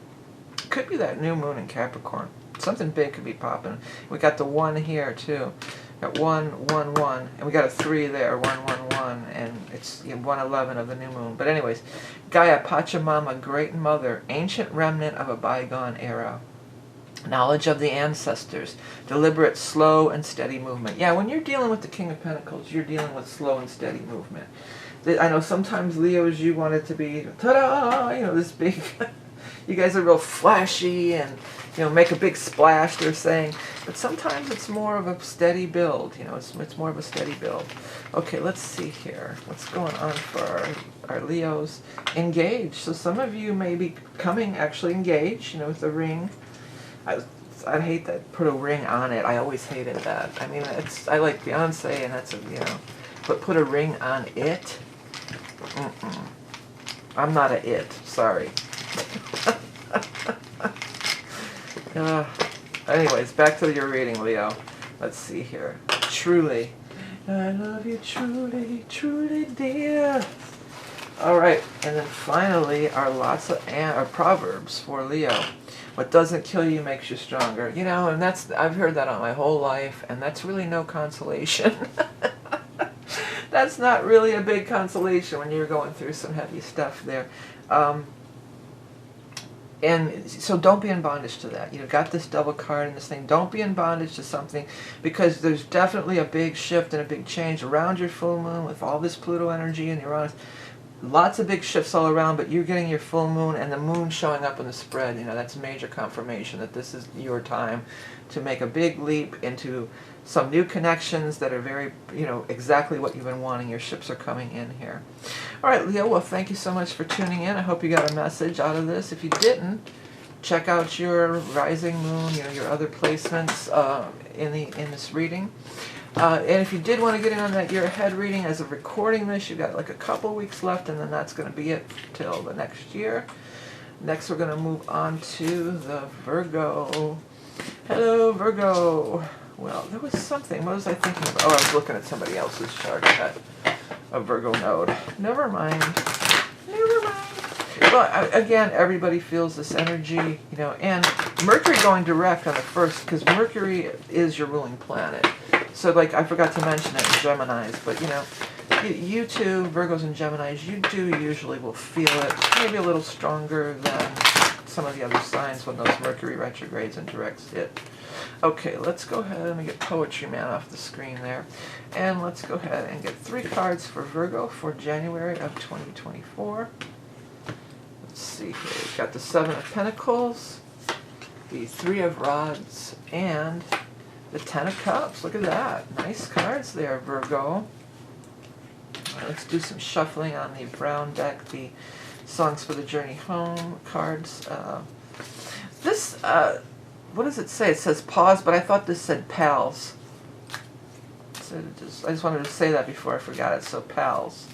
Could be that new moon in Capricorn. Something big could be popping. We got the 1 here too. Got 1, 1, 1, and we got a 3 there, 1, 1, 1, and it's 111 of the new moon. But anyways, Gaia, Pachamama, Great Mother, ancient remnant of a bygone era. Knowledge of the ancestors, deliberate, slow, and steady movement. Yeah, when you're dealing with the King of Pentacles, you're dealing with slow and steady movement. I know sometimes Leos, you want it to be, ta-da, this big, you guys are real flashy and, make a big splash, they're saying. But sometimes it's more of a steady build, it's more of a steady build. Okay, let's see here. What's going on for our Leos? Engaged. So some of you may be becoming actually engaged, with the ring. I hate that, put a ring on it. I always hated that. I mean, I like Beyonce, and that's but put a ring on it? Mm-mm. I'm not a it, sorry. Anyways, back to your reading, Leo. Let's see here. Truly. I love you truly, truly, dear. Alright, and then finally, our lots of proverbs for Leo. What doesn't kill you makes you stronger. And I've heard that all my whole life, and that's really no consolation. That's not really a big consolation when you're going through some heavy stuff there. And so don't be in bondage to that. You've got this double card in this thing. Don't be in bondage to something, because there's definitely a big shift and a big change around your full moon with all this Pluto energy and Uranus. Lots of big shifts all around, but you're getting your full moon and the moon showing up in the spread. That's major confirmation that this is your time to make a big leap into some new connections that are very, exactly what you've been wanting. Your ships are coming in here. All right, Leo, well, thank you so much for tuning in. I hope you got a message out of this. If you didn't, check out your rising moon, your other placements in this reading. And if you did want to get in on that year ahead reading, as of recording this, you've got like a couple weeks left, and then that's going to be it till the next year. Next, we're going to move on to the Virgo. Hello, Virgo. Well, there was something. What was I thinking about? Oh, I was looking at somebody else's chart. I had a Virgo node. Never mind. Never mind. Well, again, everybody feels this energy, and Mercury going direct on the 1st, because Mercury is your ruling planet. So, I forgot to mention it in Geminis, but, you two, Virgos and Geminis, you do usually will feel it maybe a little stronger than some of the other signs when those Mercury retrogrades and directs hit. Okay, let's go ahead and get Poetry Man off the screen there. And let's go ahead and get 3 cards for Virgo for January of 2024. Let's see here. We've got the 7 of Pentacles, the 3 of Rods, and the 10 of Cups. Look at that. Nice cards there, Virgo. All right, let's do some shuffling on the brown deck, the Songs for the Journey Home cards. What does it say? It says pause, but I thought this said pals. So I just wanted to say that before I forgot it. So pals.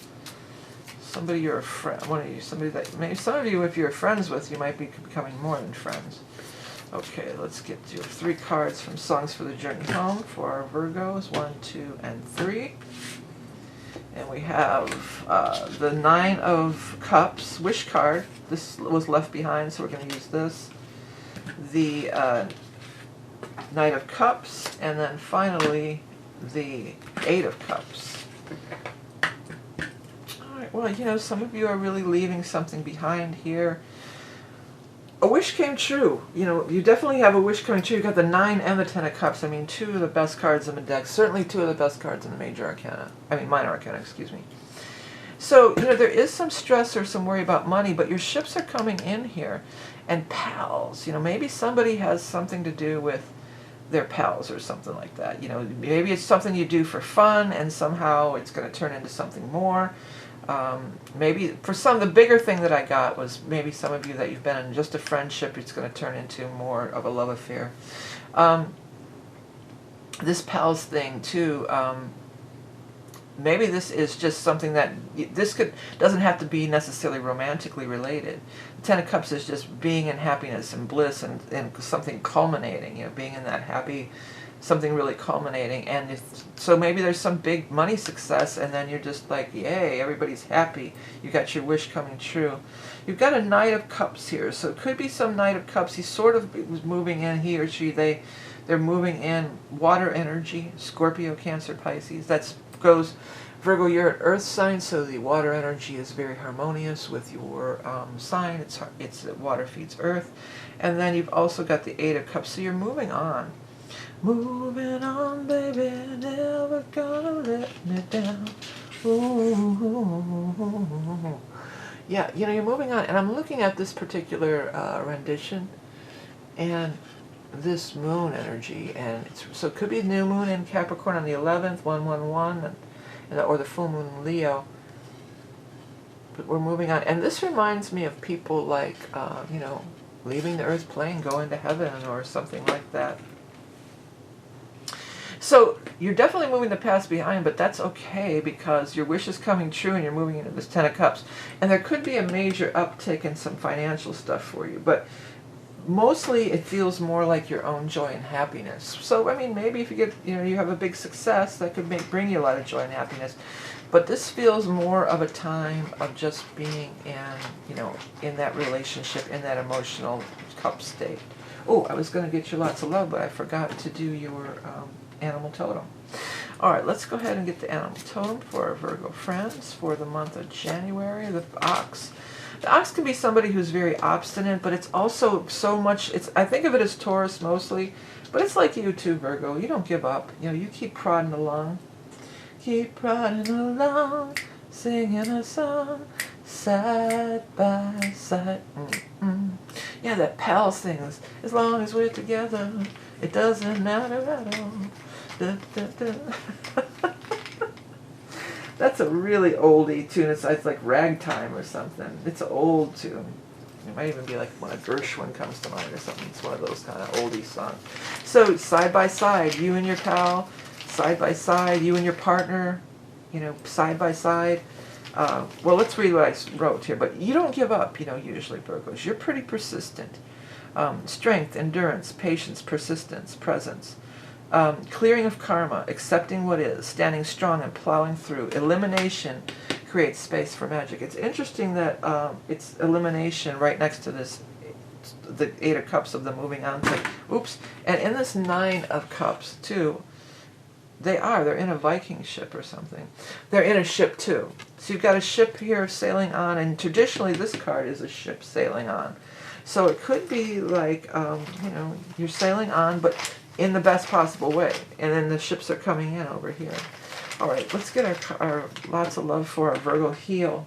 Somebody you're a friend, one of you, somebody that, maybe some of you, if you're friends with, you might be becoming more than friends. Okay, let's get to 3 cards from Songs for the Journey Home for our Virgos, 1, 2, and 3. And we have the 9 of Cups, Wish card. This was left behind, so we're going to use this. The Knight of Cups, and then finally the 8 of Cups. Alright, Well, you know, some of you are really leaving something behind here. A wish came true. You know, you definitely have a wish coming true. You got the 9 and the 10 of Cups. I mean, 2 of the best cards in the deck. Certainly 2 of the best cards in the Major Arcana. I mean, Minor Arcana, excuse me. So, you know, there is some stress or some worry about money, but your ships are coming in here. And pals, you know, maybe somebody has something to do with their pals or something like that. You know, maybe it's something you do for fun and somehow it's going to turn into something more. Maybe for some, the bigger thing that I got was maybe some of you that you've been in just a friendship, it's going to turn into more of a love affair. This pals thing too, maybe this is just something that, doesn't have to be necessarily romantically related. The 10 of Cups is just being in happiness and bliss and something culminating, you know, being in that happy, something really culminating. And so maybe there's some big money success and then you're just like, yay, everybody's happy. You got your wish coming true. You've got a Knight of Cups here, so it could be some Knight of Cups. He sort of was moving in, he or she, they're moving in water energy, Scorpio, Cancer, Pisces. That's goes, Virgo, you're an earth sign, so the water energy is very harmonious with your sign. It's water feeds earth. And then you've also got the 8 of Cups, so you're moving on. Moving on, baby, never gonna let me down. Ooh. Yeah, you know, you're moving on. And I'm looking at this particular rendition, and this moon energy, and so it could be new moon in Capricorn on the 11th, 111, or the full moon in Leo. But we're moving on, and this reminds me of people like, you know, leaving the earth plane, going to heaven, or something like that. So you're definitely moving the past behind, but that's okay because your wish is coming true and you're moving into this 10 of Cups. And there could be a major uptick in some financial stuff for you, but mostly it feels more like your own joy and happiness. So, I mean, maybe if you get, you know, you have a big success, that could bring you a lot of joy and happiness. But this feels more of a time of just being in, you know, in that relationship, in that emotional cup state. Oh, I was going to get you lots of love, but I forgot to do your animal totem. All right, let's go ahead and get the animal totem for our Virgo friends for the month of January. The ox. The ox can be somebody who's very obstinate, but it's also so much, I think of it as Taurus mostly, but it's like you too, Virgo. You don't give up. You know, you keep prodding along. Keep prodding along, singing a song, side by side. Yeah, that pals thing is, as long as we're together, it doesn't matter at all. Da, da, da. That's a really oldie tune. It's like ragtime or something. It's an old tune. It might even be like when a Gershwin comes to mind or something. It's one of those kind of oldie songs. So side by side, you and your pal, side by side, you and your partner, you know, side by side. Well, let's read what I wrote here. But you don't give up, you know, usually, Virgos. You're pretty persistent. Strength, endurance, patience, persistence, presence. Clearing of karma, accepting what is, standing strong and plowing through. Elimination creates space for magic. It's interesting that it's elimination right next to this, the 8 of Cups of the moving on thing. Oops. And in this 9 of Cups, too, they're in a Viking ship or something. They're in a ship, too. So you've got a ship here sailing on, and traditionally this card is a ship sailing on. So it could be like, you know, you're sailing on, but in the best possible way. And then the ships are coming in over here. All right, let's get our lots of love for our Virgo heal.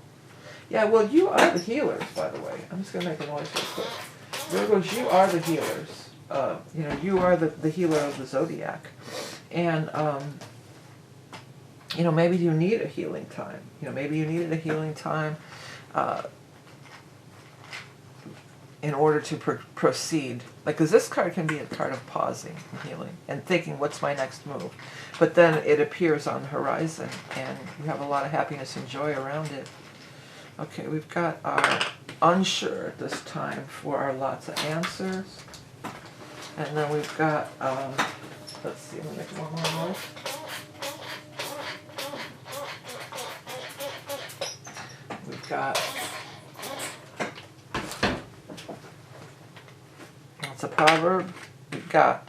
Yeah, well, you are the healers, by the way. I'm just going to make a noise real quick. Virgos, you are the healers. You know, you are the healer of the zodiac. And, you know, maybe you need a healing time. You know, maybe you needed a healing time in order to proceed. Like, because this card can be a card of pausing and healing and thinking, what's my next move? But then it appears on the horizon and you have a lot of happiness and joy around it. Okay, we've got our unsure this time for our lots of answers. And then we've got, let's see, let me make one more noise. We've got, it's a proverb. We've got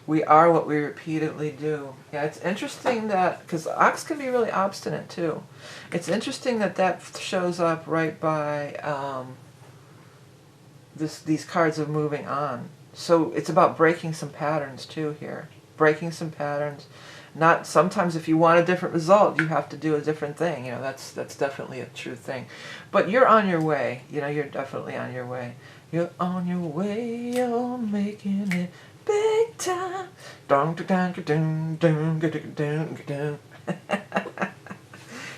We are what we repeatedly do. Yeah, it's interesting that, because ox can be really obstinate too. It's interesting that that shows up right by these cards of moving on. So it's about breaking some patterns too here. Breaking some patterns. Not sometimes if you want a different result, you have to do a different thing. You know, that's definitely a true thing. But you're on your way. You know, you're definitely on your way. You're on your way. You're making it big time.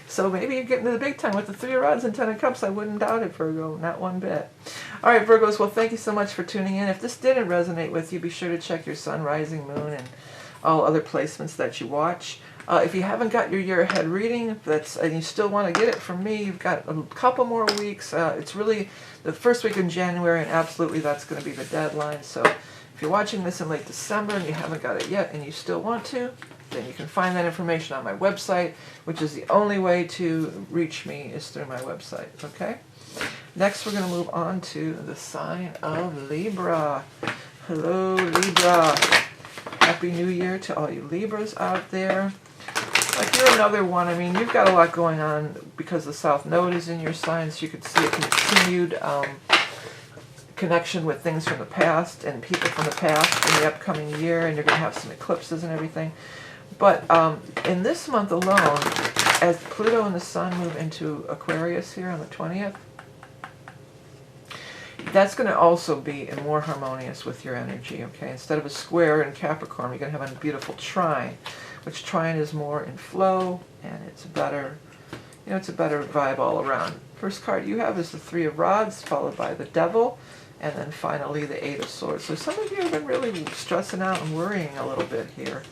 So maybe you're getting to the big time with the 3 of Rods and 10 of Cups. I wouldn't doubt it, Virgo. Not one bit. All right, Virgos. Well, thank you so much for tuning in. If this didn't resonate with you, be sure to check your sun, rising, moon, and all other placements that you watch. If you haven't got your year ahead reading, and you still want to get it from me, you've got a couple more weeks. It's really the first week in January, and absolutely that's going to be the deadline. So if you're watching this in late December and you haven't got it yet and you still want to, then you can find that information on my website, which is the only way to reach me is through my website, okay? Next, we're going to move on to the sign of Libra. Hello, Libra. Happy New Year to all you Libras out there. Like, you're another one. I mean, you've got a lot going on because the South Node is in your sign, so you could see a continued connection with things from the past and people from the past in the upcoming year, and you're going to have some eclipses and everything. But in this month alone, as Pluto and the Sun move into Aquarius here on the 20th, that's going to also be more harmonious with your energy, okay? Instead of a square in Capricorn, you're going to have a beautiful trine, which trine is more in flow, and it's better, you know, it's a better vibe all around. First card you have is the 3 of Rods, followed by the Devil, and then finally the 8 of Swords. So some of you have been really stressing out and worrying a little bit here.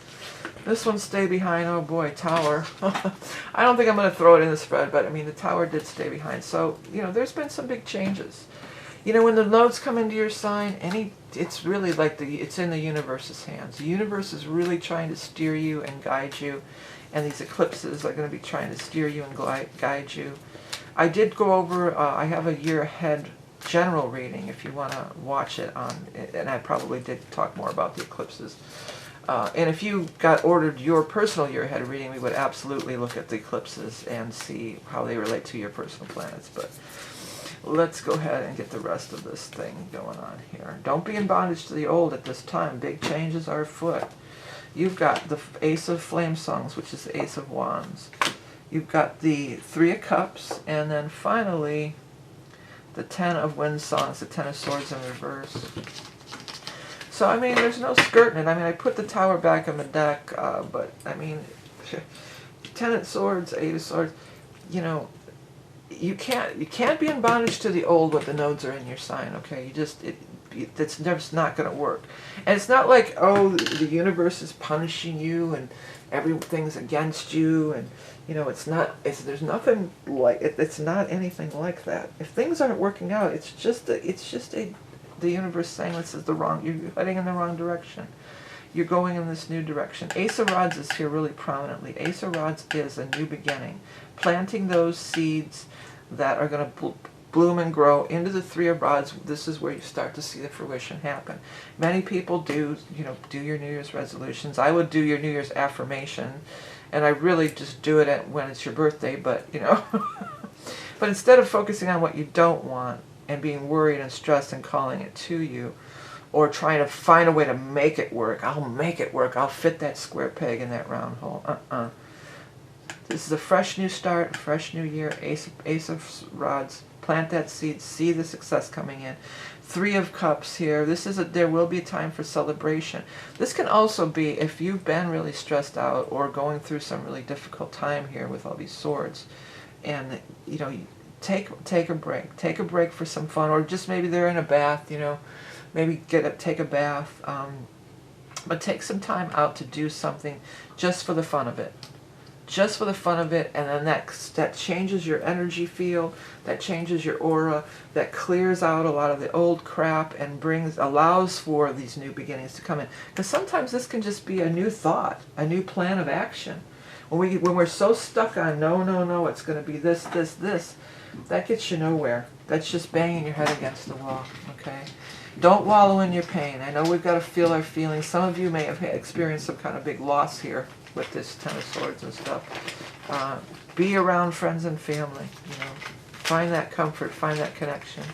This one stay behind. Oh boy, Tower. I don't think I'm going to throw it in the spread, but I mean the Tower did stay behind. So, you know, there's been some big changes. You know, when the nodes come into your sign, it's really like it's in the universe's hands. The universe is really trying to steer you and guide you, and these eclipses are going to be trying to steer you and guide you. I did go over, I have a year ahead general reading if you want to watch it on, and I probably did talk more about the eclipses. And if you got ordered your personal year ahead reading, we would absolutely look at the eclipses and see how they relate to your personal planets. But let's go ahead and get the rest of this thing going on here. Don't be in bondage to the old at this time. Big changes are afoot. You've got the Ace of Flame Songs, which is the Ace of Wands. You've got the 3 of Cups, and then finally the 10 of Wind Songs, the 10 of Swords in reverse. So, I mean, there's no skirting it. I mean, I put the Tower back on the deck, but, I mean, 10 of Swords, 8 of Swords, you know, you can't be in bondage to the old when the nodes are in your sign, okay? It's just not going to work. And it's not like, oh, the universe is punishing you and everything's against you, and, you know, there's nothing like it. It's not anything like that. If things aren't working out, it's just the universe saying this is you're heading in the wrong direction. You're going in this new direction. Ace of Rods is here really prominently. Ace of Rods is a new beginning. Planting those seeds that are going to bloom and grow into the 3 of Rods. This is where you start to see the fruition happen. Many people do your New Year's resolutions. I would do your New Year's affirmation, and I really just do it when it's your birthday, but, you know. But instead of focusing on what you don't want and being worried and stressed and calling it to you, or trying to find a way to make it work. I'll make it work. I'll fit that square peg in that round hole. This is a fresh new start, a fresh new year. Ace of Rods. Plant that seed. See the success coming in. 3 of Cups here. There will be a time for celebration. This can also be if you've been really stressed out or going through some really difficult time here with all these swords, and you know, take a break. Take a break for some fun, or just maybe they're in a bath. You know. Maybe take a bath, but take some time out to do something just for the fun of it. Just for the fun of it, and then that changes your energy field, that changes your aura, that clears out a lot of the old crap and allows for these new beginnings to come in. Because sometimes this can just be a new thought, a new plan of action. When we're so stuck on no, it's going to be this, that gets you nowhere. That's just banging your head against the wall, okay? Don't wallow in your pain. I know we've got to feel our feelings. Some of you may have experienced some kind of big loss here with this Ten of Swords and stuff. Be around friends and family, you know. Find that comfort, find that connection.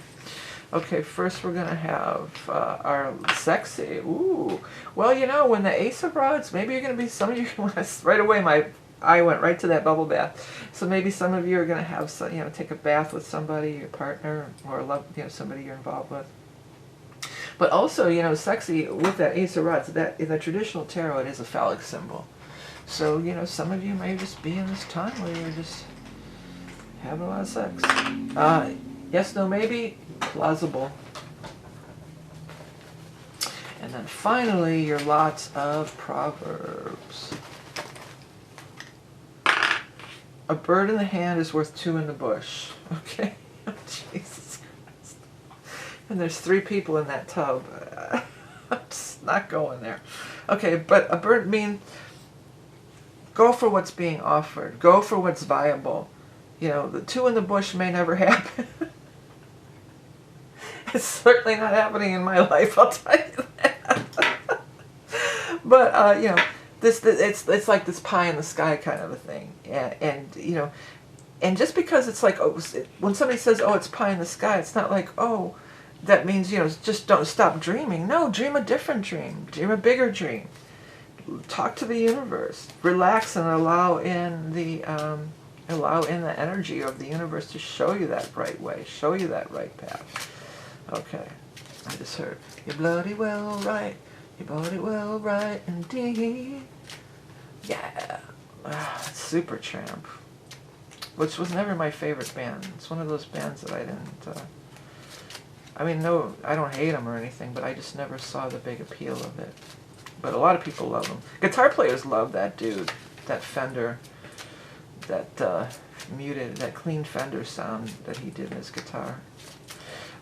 Okay, first we're going to have our sexy. Ooh. Well, you know, when the Ace of Rods, maybe you're going to be, some of you, right away my eye went right to that bubble bath. So maybe some of you are going to have, some, you know, take a bath with somebody, your partner, or love, you know, somebody you're involved with. But also, you know, sexy with that Ace of Rods, that in the traditional tarot, it is a phallic symbol. So, you know, some of you may just be in this time where you're just having a lot of sex. Yes, no, maybe, plausible. And then finally, your lots of Proverbs. A bird in the hand is worth two in the bush. Okay? Oh, Jesus Christ. And there's 3 people in that tub. I'm just not going there. Okay, but a bird means go for what's being offered. Go for what's viable. You know, the 2 in the bush may never happen. It's certainly not happening in my life, I'll tell you that. But, you know, it's like this pie in the sky kind of a thing. And you know, and just because it's like, oh, when somebody says, oh, it's pie in the sky, it's not like, oh, that means, you know, just don't stop dreaming. No, dream a different dream. Dream a bigger dream. Talk to the universe. Relax and allow in the energy of the universe to show you that right way, show you that right path. Okay, I just heard, you're bloody well right, you're bloody well right indeed. Yeah, Supertramp, which was never my favorite band. It's one of those bands that I didn't, I mean, no, I don't hate them or anything, but I just never saw the big appeal of it. But a lot of people love them. Guitar players love that dude, that Fender, that muted, that clean Fender sound that he did in his guitar.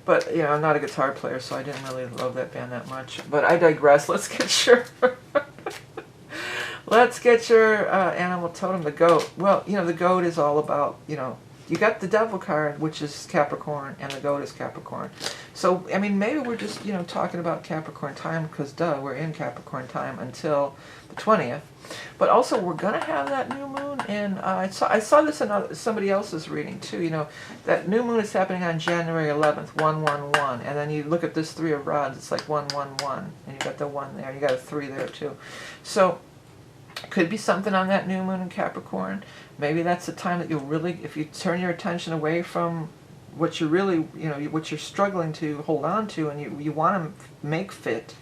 But, you know, I'm not a guitar player, so I didn't really love that band that much. But I digress. Let's get your let's get your animal totem, the goat. Well, you know, the goat is all about, you know, you got the devil card, which is Capricorn, and the goat is Capricorn. So, I mean, maybe we're just, you know, talking about Capricorn time, because, duh, we're in Capricorn time until the 20th. But also, we're going to have that new moon, and I saw this in somebody else's reading, too. You know, that new moon is happening on January 11th, 111. And then you look at this 3 of rods, it's like 111. And you got the 1 there, you got a 3 there, too. So, could be something on that new moon in Capricorn. Maybe that's the time that you'll really, if you turn your attention away from what you're really, you know, what you're struggling to hold on to, and you want to make fit,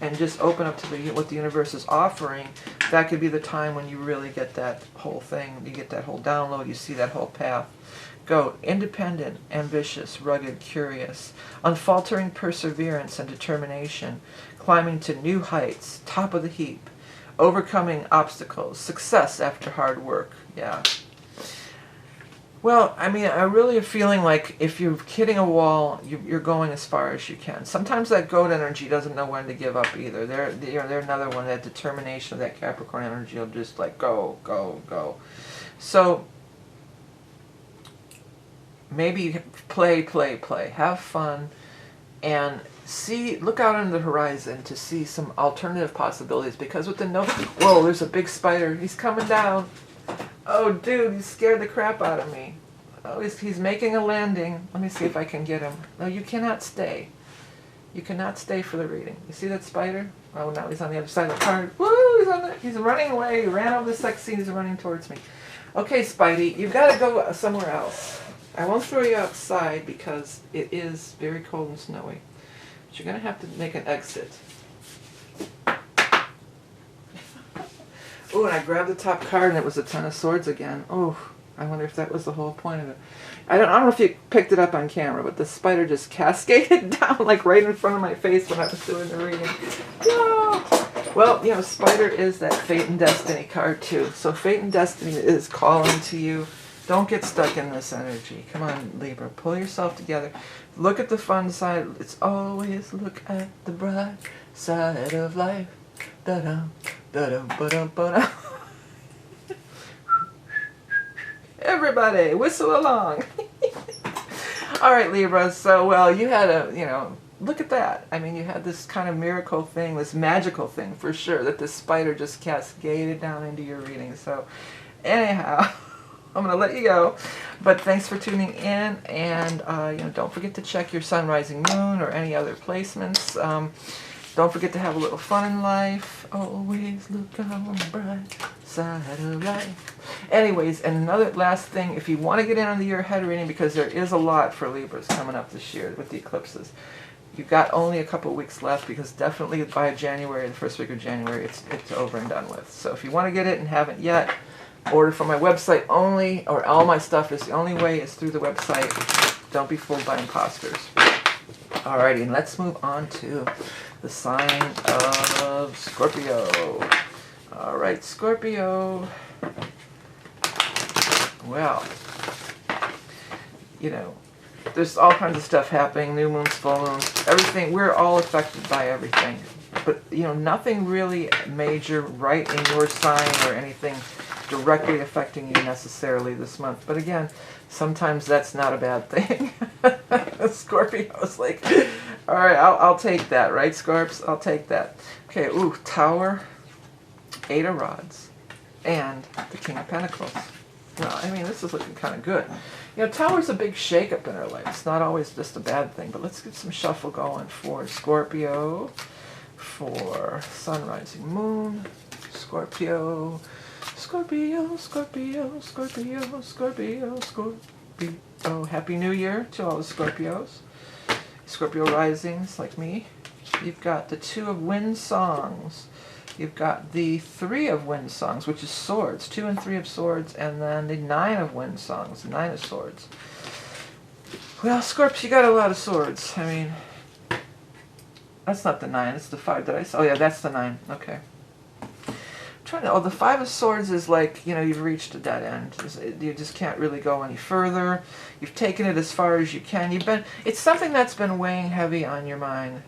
and just open up to what the universe is offering, that could be the time when you really get that whole thing, you get that whole download, you see that whole path. Goat, independent, ambitious, rugged, curious, unfaltering perseverance and determination, climbing to new heights, top of the heap, overcoming obstacles, success after hard work. Yeah. Well, I mean, I really am feeling like if you're hitting a wall, you're going as far as you can. Sometimes that goat energy doesn't know when to give up either. They're another one, that determination of that Capricorn energy will just like go, go, go. So maybe play. Have fun. And look out on the horizon to see some alternative possibilities, because with the whoa, there's a big spider. He's coming down. Oh, dude, he scared the crap out of me. Oh, he's making a landing. Let me see if I can get him. No, you cannot stay. You cannot stay for the reading. You see that spider? Oh, now he's on the other side of the card. Woo, he's running away. He ran over the sex scene. He's running towards me. Okay, Spidey, you've got to go somewhere else. I won't throw you outside because it is very cold and snowy. But you're going to have to make an exit. Oh, and I grabbed the top card and it was a Ten of Swords again. Oh, I wonder if that was the whole point of it. I don't know if you picked it up on camera, but the spider just cascaded down like right in front of my face when I was doing the reading. No! Well, you know, spider is that fate and destiny card too. So fate and destiny is calling to you. Don't get stuck in this energy. Come on, Libra. Pull yourself together. Look at the fun side. It's always look at the bright side of life. Da-dum, da-dum, ba-dum, ba-dum. Everybody, whistle along. All right, Libra. So, well, you had a, you know, look at that. I mean, you had this kind of miracle thing, this magical thing for sure, that this spider just cascaded down into your reading. So anyhow, I'm going to let you go. But thanks for tuning in. And, you know, don't forget to check your sun, rising, moon, or any other placements. Don't forget to have a little fun in life. Always look on the bright side of life. Anyways, and another last thing, if you want to get in on the year ahead reading, because there is a lot for Libras coming up this year with the eclipses, you've got only a couple weeks left, because definitely by January, the first week of January, it's over and done with. So if you want to get it and haven't yet, order from my website only, or all my stuff is the only way is through the website. Don't be fooled by imposters. Alrighty, and let's move on to the sign of Scorpio. Alright, Scorpio. Well, you know, there's all kinds of stuff happening, new moons, full moons, everything. We're all affected by everything. But, you know, nothing really major right in your sign or anything directly affecting you necessarily this month. But again, sometimes that's not a bad thing. Scorpio's like, all right, I'll take that, right, Scorps? I'll take that. Okay, ooh, Tower, 8 of Rods, and the King of Pentacles. Well, I mean, this is looking kind of good. You know, Tower's a big shakeup in our life. It's not always just a bad thing, but let's get some shuffle going for Scorpio, for Sun, Rising, Moon, Scorpio, Scorpio, Scorpio, Scorpio, Scorpio, Scorpio. Happy New Year to all the Scorpios. Scorpio risings like me. You've got the 2 of Wind songs. You've got the 3 of Wind songs, which is swords. 2 and 3 of swords, and then the 9 of Wind songs, the 9 of swords. Well, Scorps, you got a lot of swords. I mean, that's not the 9, it's the 5. Did I say? Oh yeah, that's the 9. Okay. Oh, the 5 of Swords is like, you know, you've reached a dead end. You just can't really go any further. You've taken it as far as you can. It's something that's been weighing heavy on your mind.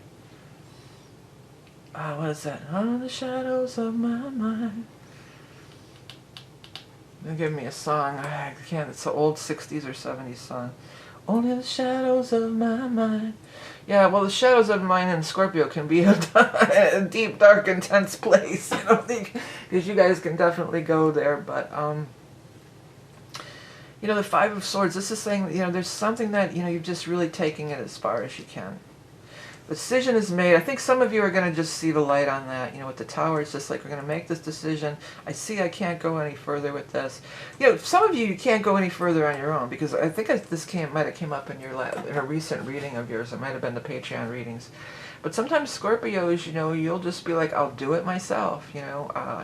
What is that? Oh, the shadows of my mind. They'll give me a song. I can't. It's an old 60s or 70s song. Only the shadows of my mind. Yeah, well, the shadows of mine in Scorpio can be a deep, dark, intense place, you know, because you guys can definitely go there. But, you know, the 5 of Swords, this is saying, you know, there's something that, you know, you're just really taking it as far as you can. The decision is made. I think some of you are going to just see the light on that. You know, with the Tower, it's just like, we're going to make this decision. I see I can't go any further with this. You know, some of you can't go any further on your own, because I think this might have came up in a recent reading of yours. It might have been the Patreon readings. But sometimes Scorpios, you know, you'll just be like, I'll do it myself. You know,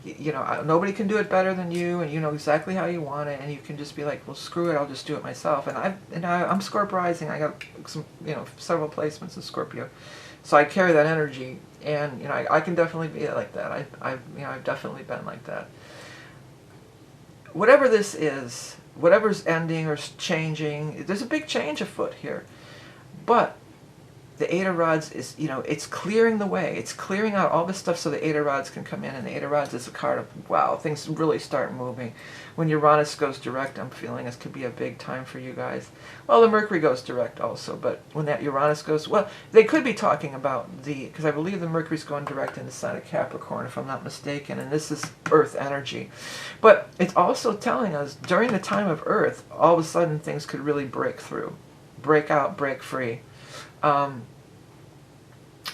you know, nobody can do it better than you, and you know exactly how you want it, and you can just be like, well, screw it, I'll just do it myself. And I'm Scorp rising. I got some, you know, several placements in Scorpio, so I carry that energy, and you know, I can definitely be like that. I've definitely been like that. Whatever this is, whatever's ending or changing, there's a big change afoot here, but the 8 of Rods is, you know, it's clearing the way. It's clearing out all this stuff so the 8 of Rods can come in. And the 8 of Rods is a card of, wow, things really start moving. When Uranus goes direct, I'm feeling this could be a big time for you guys. Well, the Mercury goes direct also, but when that Uranus goes, well, they could be talking about because I believe the Mercury's going direct in the sign of Capricorn, if I'm not mistaken, and this is Earth energy. But it's also telling us, during the time of Earth, all of a sudden things could really break through, break out, break free.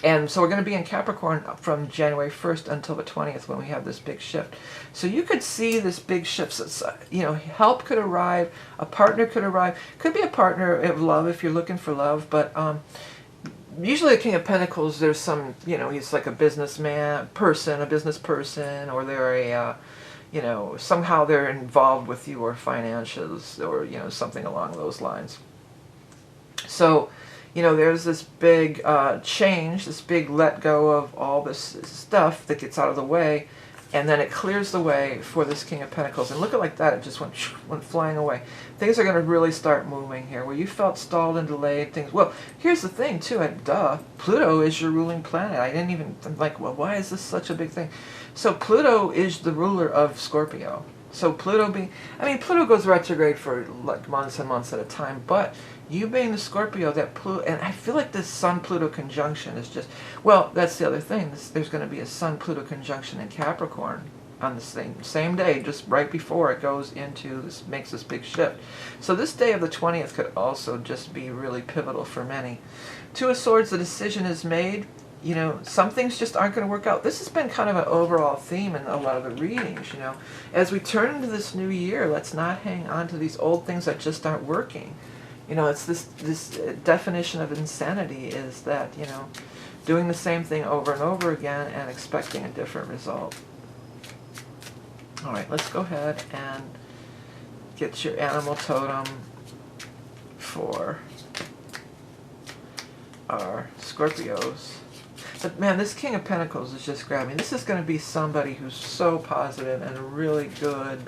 And so we're going to be in Capricorn from January 1st until the 20th when we have this big shift. So you could see this big shift. So, you know, help could arrive, a partner could arrive. Could be a partner of love if you're looking for love, but usually the King of Pentacles, there's some, you know, he's like a businessman, a business person, or they're a, you know, somehow they're involved with you or financials or, you know, something along those lines. So, you know, there's this big change, this big let go of all this stuff that gets out of the way, and then it clears the way for this King of Pentacles. And look at like that, it just went flying away. Things are going to really start moving here. Where you felt stalled and delayed, things. Well, here's the thing too, Pluto is your ruling planet. I didn't even, I'm like, well, why is this such a big thing? So Pluto is the ruler of Scorpio. So Pluto Pluto goes retrograde for like months and months at a time, but You being the Scorpio, that Pluto, and I feel like this Sun-Pluto conjunction is just, well, that's the other thing. There's going to be a Sun-Pluto conjunction in Capricorn on the same day, just right before it goes into this, makes this big shift. So this day of the 20th could also just be really pivotal for many. Two of Swords, the decision is made. You know, some things just aren't going to work out. This has been kind of an overall theme in a lot of the readings, you know. As we turn into this new year, let's not hang on to these old things that just aren't working. You know, it's this definition of insanity is that, you know, doing the same thing over and over again and expecting a different result. All right, let's go ahead and get your animal totem for our Scorpios. But man, this King of Pentacles is just grabbing. This is going to be somebody who's so positive and really good,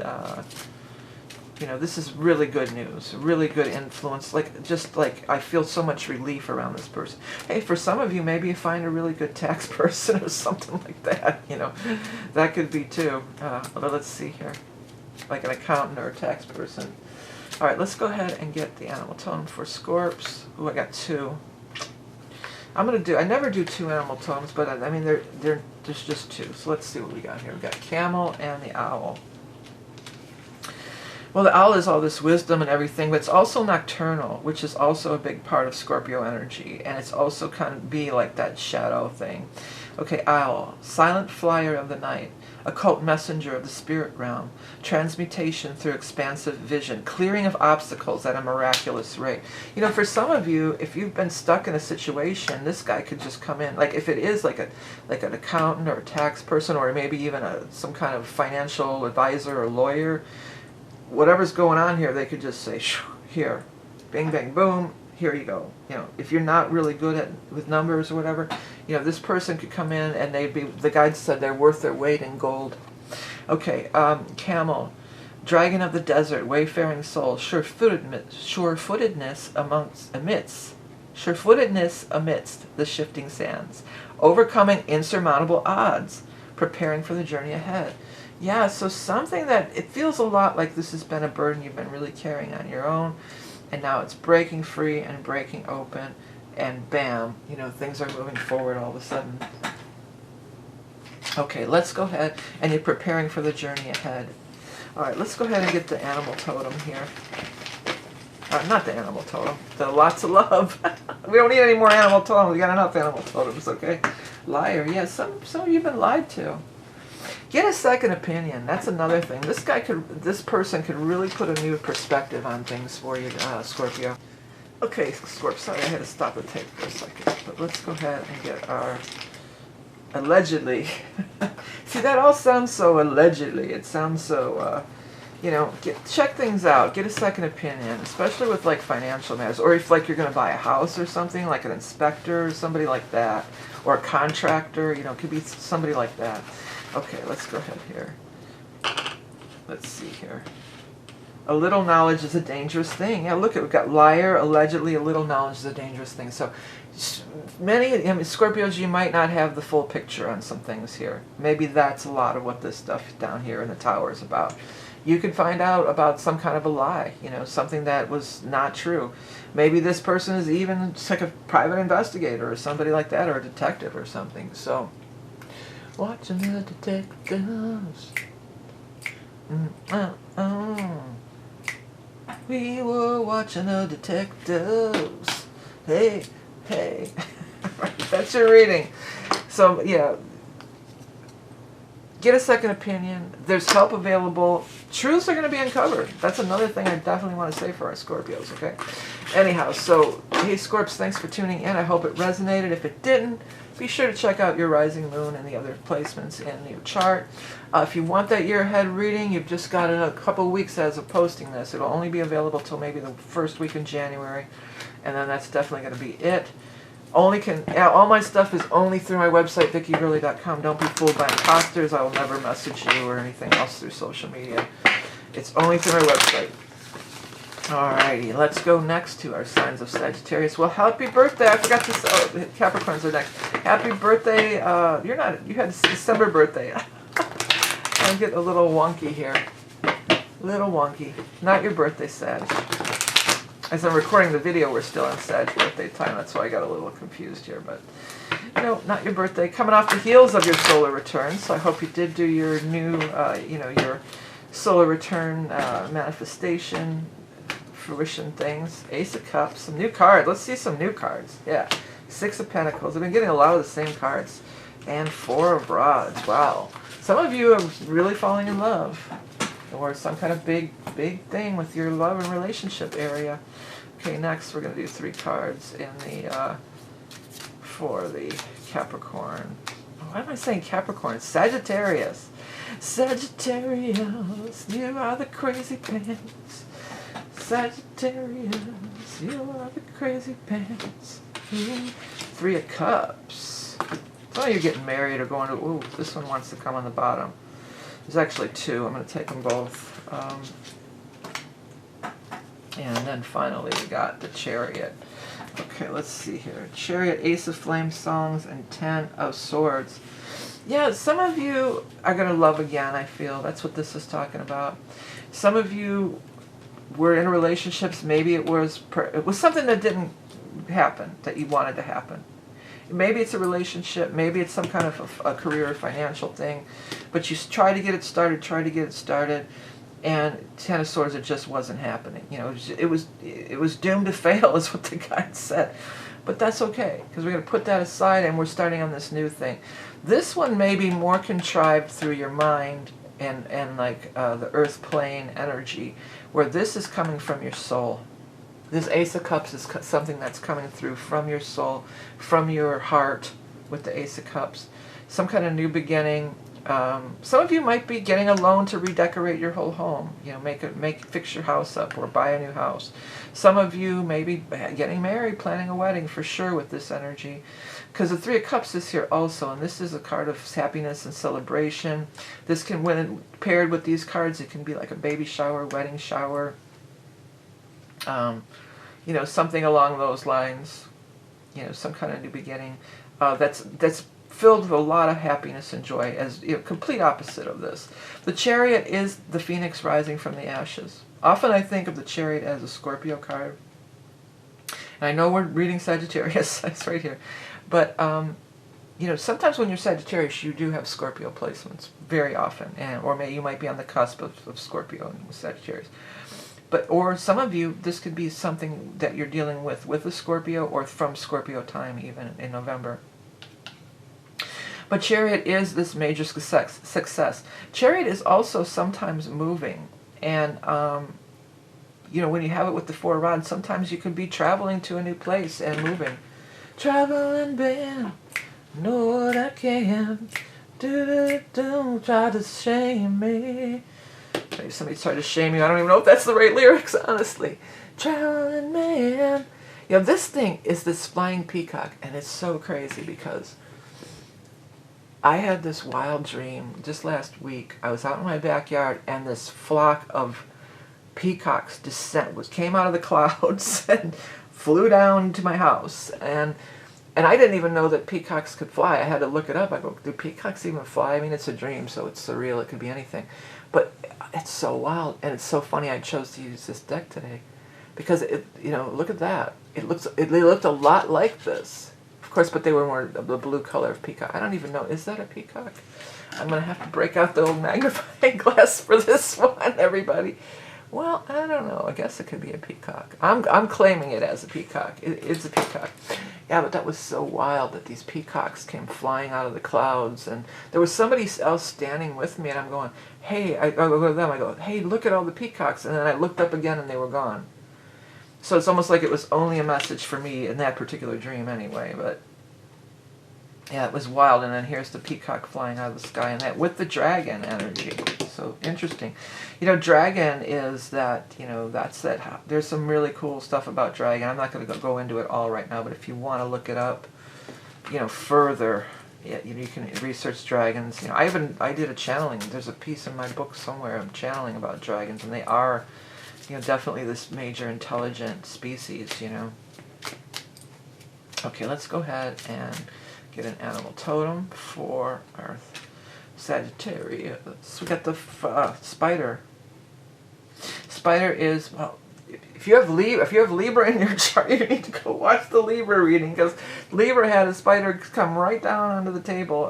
you know, this is really good news, really good influence. Like, just like, I feel so much relief around this person. Hey, for some of you, maybe you find a really good tax person or something like that, you know. That could be too. But let's see here. Like an accountant or a tax person. All right, let's go ahead and get the animal totem for Scorps. Ooh, I got two. I'm going to do, I never do two animal totems, but I mean, there's just two. So let's see what we got here. We got camel and the owl. Well, the owl is all this wisdom and everything, but it's also nocturnal, which is also a big part of Scorpio energy. And it's also kind of be like that shadow thing. Okay, owl, silent flyer of the night, occult messenger of the spirit realm, transmutation through expansive vision, clearing of obstacles at a miraculous rate. You know, for some of you, if you've been stuck in a situation, this guy could just come in. Like if it is like an accountant or a tax person, or maybe even some kind of financial advisor or lawyer, whatever's going on here, they could just say, here, bing, bang, boom, here you go. You know, if you're not really good with numbers or whatever, you know, this person could come in and they'd be, the guide said they're worth their weight in gold. Okay, camel, dragon of the desert, wayfaring soul, sure-footedness amidst the shifting sands, overcoming insurmountable odds, preparing for the journey ahead. Yeah, so something that, it feels a lot like this has been a burden you've been really carrying on your own, and now it's breaking free and breaking open, and bam, you know, things are moving forward all of a sudden. Okay, let's go ahead, and you're preparing for the journey ahead. All right, let's go ahead and get the animal totem here. Not the animal totem, the lots of love. We don't need any more animal totems, we got enough animal totems, okay? Liar, yeah, some of you have been lied to. Get a second opinion. That's another thing. This person could really put a new perspective on things for you, Scorpio. Okay, Scorpio, sorry I had to stop the tape for a second. But let's go ahead and get our allegedly. See, that all sounds so allegedly. It sounds so, you know, check things out. Get a second opinion, especially with like financial matters. Or if like you're going to buy a house or something, like an inspector or somebody like that. Or a contractor, you know, it could be somebody like that. Okay, let's go ahead here. Let's see here. A little knowledge is a dangerous thing. Yeah, look, we've got liar, allegedly, a little knowledge is a dangerous thing. So many, I mean, Scorpios, you might not have the full picture on some things here. Maybe that's a lot of what this stuff down here in the tower is about. You could find out about some kind of a lie, you know, something that was not true. Maybe this person is even just like a private investigator or somebody like that, or a detective or something. So, watching the detectives. We were watching the detectives. Hey, hey. That's your reading. So, yeah. Get a second opinion. There's help available. Truths are going to be uncovered. That's another thing I definitely want to say for our Scorpios, okay? Anyhow, so, hey Scorps, thanks for tuning in. I hope it resonated. If it didn't, be sure to check out your rising moon and the other placements in your chart. If you want that year ahead reading, you've just got a couple weeks as of posting this. It'll only be available till maybe the first week in January, and then that's definitely going to be it. All my stuff is only through my website, vickieverlie.com. Don't be fooled by imposters. I will never message you or anything else through social media. It's only through my website. Alrighty, let's go next to our signs of Sagittarius. Well, happy birthday! I forgot to say, Capricorns are next. Happy birthday! You had a December birthday. I get a little wonky here. Little wonky. Not your birthday, Sag. As I'm recording the video, we're still on Sag birthday time. That's why I got a little confused here. But no, not your birthday. Coming off the heels of your solar return. So I hope you did do your new, your solar return manifestation, fruition things. Ace of Cups, some new cards. Let's see some new cards. Yeah, Six of Pentacles. I've been getting a lot of the same cards. And Four of Rods. Wow. Some of you are really falling in love. Or some kind of big thing with your love and relationship area. Okay, next we're going to do 3 cards in the for the Capricorn. Why am I saying Capricorn? Sagittarius. Sagittarius, you are the crazy pants. Sagittarius, you are the crazy pants. 3 of Cups. Some of you getting married or going to, ooh, this one wants to come on the bottom. There's actually 2. I'm going to take them both. And then finally we got the Chariot. Okay, let's see here. Chariot, Ace of Flame Songs, and 10 of Swords. Yeah, some of you are going to love again, I feel. That's what this is talking about. Some of you were in relationships. Maybe it was something that didn't happen, that you wanted to happen. Maybe it's a relationship, maybe it's some kind of a career or financial thing, but you try to get it started, and 10 of Swords, it just wasn't happening. You know, it was doomed to fail, is what the guide said. But that's okay, because we're going to put that aside, and we're starting on this new thing. This one may be more contrived through your mind and like the earth plane energy, where this is coming from your soul. This Ace of Cups is something that's coming through from your soul, from your heart, with the Ace of Cups. Some kind of new beginning. Some of you might be getting a loan to redecorate your whole home. You know, fix your house up or buy a new house. Some of you may be getting married, planning a wedding for sure with this energy. Because the 3 of Cups is here also, and this is a card of happiness and celebration. This can, when paired with these cards, it can be like a baby shower, wedding shower. You know, something along those lines, you know, some kind of new beginning, that's filled with a lot of happiness and joy, as you know, complete opposite of this. The Chariot is the phoenix rising from the ashes. Often I think of the Chariot as a Scorpio card. And I know we're reading Sagittarius, it's right here. But, you know, sometimes when you're Sagittarius, you do have Scorpio placements, very often. Or you might be on the cusp of Scorpio and Sagittarius. Or some of you, this could be something that you're dealing with a Scorpio, or from Scorpio time even in November. But Chariot is this major success. Chariot is also sometimes moving. And, you know, when you have it with the 4 rods, sometimes you could be traveling to a new place and moving. Traveling band, know what I can. Don't try to shame me. Maybe somebody tried to shame you. I don't even know if that's the right lyrics, honestly. Traveling man. You know, this thing is this flying peacock, and it's so crazy because I had this wild dream just last week. I was out in my backyard, and this flock of peacocks came out of the clouds and flew down to my house. And I didn't even know that peacocks could fly. I had to look it up. I go, do peacocks even fly? I mean, it's a dream, so it's surreal. It could be anything. But it's so wild, and it's so funny I chose to use this deck today. Because, you know, look at that. They looked a lot like this. Of course, but they were more the blue color of peacock. I don't even know. Is that a peacock? I'm going to have to break out the old magnifying glass for this one, everybody. Well, I don't know. I guess it could be a peacock. I'm claiming it as a peacock. It's a peacock. Yeah, but that was so wild that these peacocks came flying out of the clouds. And there was somebody else standing with me, and I'm going, hey, I go to them. I go, hey, look at all the peacocks. And then I looked up again, and they were gone. So it's almost like it was only a message for me in that particular dream anyway. But yeah, it was wild. And then here's the peacock flying out of the sky, and that with the dragon energy. So interesting. You know, dragon is that, you know, that's that. There's some really cool stuff about dragon. I'm not going to go into it all right now, but if you want to look it up, you know, further, yeah, you can research dragons. You know, I did a channeling. There's a piece in my book somewhere of channeling about dragons, and they are, you know, definitely this major intelligent species, you know. Okay, let's go ahead and get an animal totem for Earth. Sagittarius. We got the spider. Spider is, well, if you have Libra in your chart, you need to go watch the Libra reading, because Libra had a spider come right down onto the table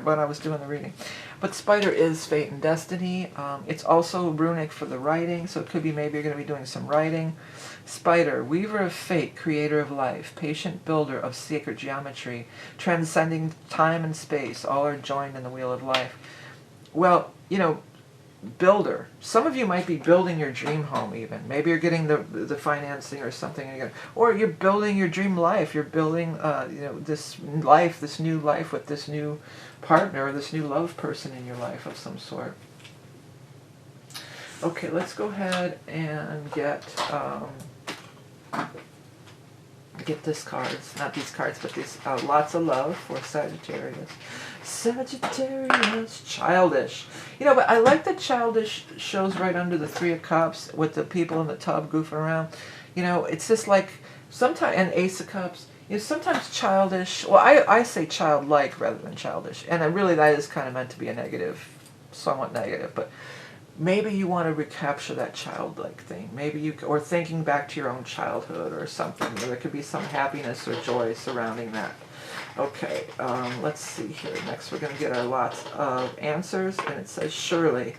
when I was doing the reading. But spider is fate and destiny. It's also runic for the writing, so it could be maybe you're going to be doing some writing. Spider, weaver of fate, creator of life, patient builder of sacred geometry, transcending time and space, all are joined in the wheel of life. Well, you know, builder. Some of you might be building your dream home even. Maybe you're getting the financing or something, and or you're building your dream life. You're building you know, this new life with this new partner or this new love person in your life of some sort. Okay, let's go ahead and get this cards, not these cards, but these lots of love for Sagittarius. Sagittarius, childish. You know, but I like that childish shows right under the Three of Cups with the people in the tub goofing around. You know, it's just like sometimes, and Ace of Cups. You know, sometimes childish. Well, I say childlike rather than childish, and really that is kind of meant to be a negative, somewhat negative, but. Maybe you want to recapture that childlike thing. Maybe you, or thinking back to your own childhood or something. There could be some happiness or joy surrounding that. Okay, let's see here. Next we're going to get our lots of answers, and it says Shirley.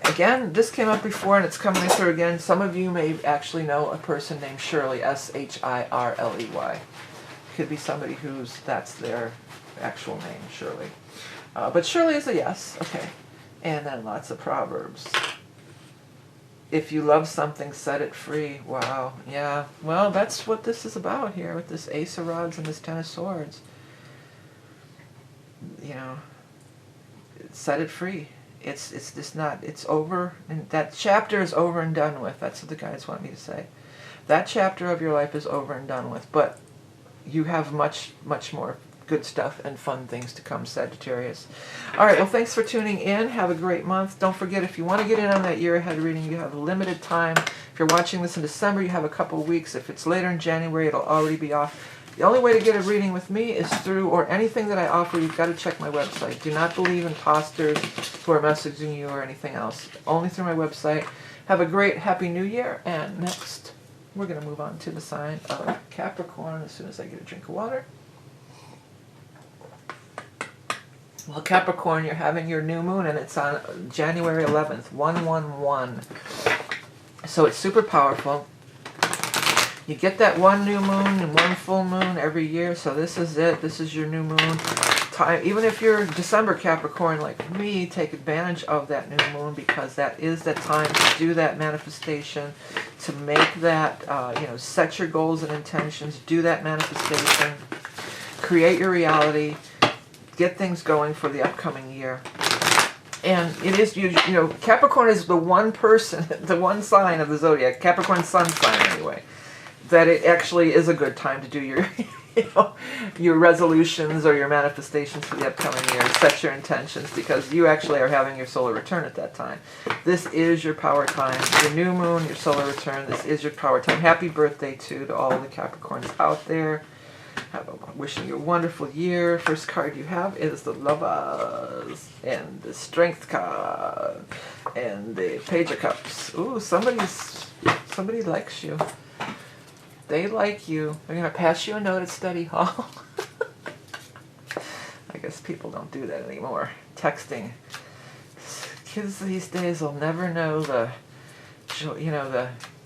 Again, this came up before and it's coming through again. Some of you may actually know a person named Shirley, S-H-I-R-L-E-Y. Could be somebody that's their actual name, Shirley. But Shirley is a yes. Okay. And then lots of proverbs. If you love something, set it free. Wow. Yeah. Well, that's what this is about here with this Ace of Rods and this Ten of Swords. You know, set it free. It's just not, it's over. And that chapter is over and done with. That's what the guides want me to say. That chapter of your life is over and done with. But you have much, much more good stuff and fun things to come, Sagittarius. All right, well, thanks for tuning in. Have a great month. Don't forget, if you want to get in on that year ahead reading, you have a limited time. If you're watching this in December, you have a couple of weeks. If it's later in January, it'll already be off. The only way to get a reading with me is through, or anything that I offer, you've got to check my website. Do not believe imposters who are messaging you or anything else. Only through my website. Have a great, happy new year. And next, we're going to move on to the sign of Capricorn as soon as I get a drink of water. Well, Capricorn, you're having your new moon, and it's on January 11th, 111. So it's super powerful. You get that one new moon and one full moon every year, so this is it. This is your new moon time. Even if you're December Capricorn like me, take advantage of that new moon, because that is the time to do that manifestation, to make that, you know, set your goals and intentions, do that manifestation, create your reality, get things going for the upcoming year. And it is, you know, Capricorn is the one person, the one sign of the zodiac, Capricorn sun sign anyway, that it actually is a good time to do your, you know, your resolutions or your manifestations for the upcoming year. Set your intentions, because you actually are having your solar return at that time. This is your power time. Your new moon, your solar return, this is your power time. Happy birthday to all the Capricorns out there. Wishing you a wonderful year. First card you have is the Lovers, and the Strength card, and the Page of Cups. Ooh, somebody likes you. They like you. They're going to pass you a note at study hall. I guess people don't do that anymore. Texting. Kids these days will never know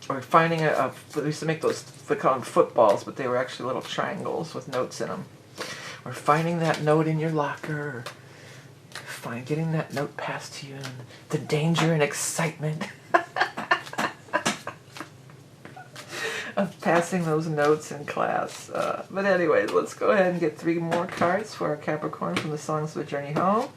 or finding we used to make those, they call them footballs, but they were actually little triangles with notes in them. Or finding that note in your locker, or getting that note passed to you, and the danger and excitement of passing those notes in class. But anyway, let's go ahead and get 3 more cards for our Capricorn from the Songs of the Journey Home.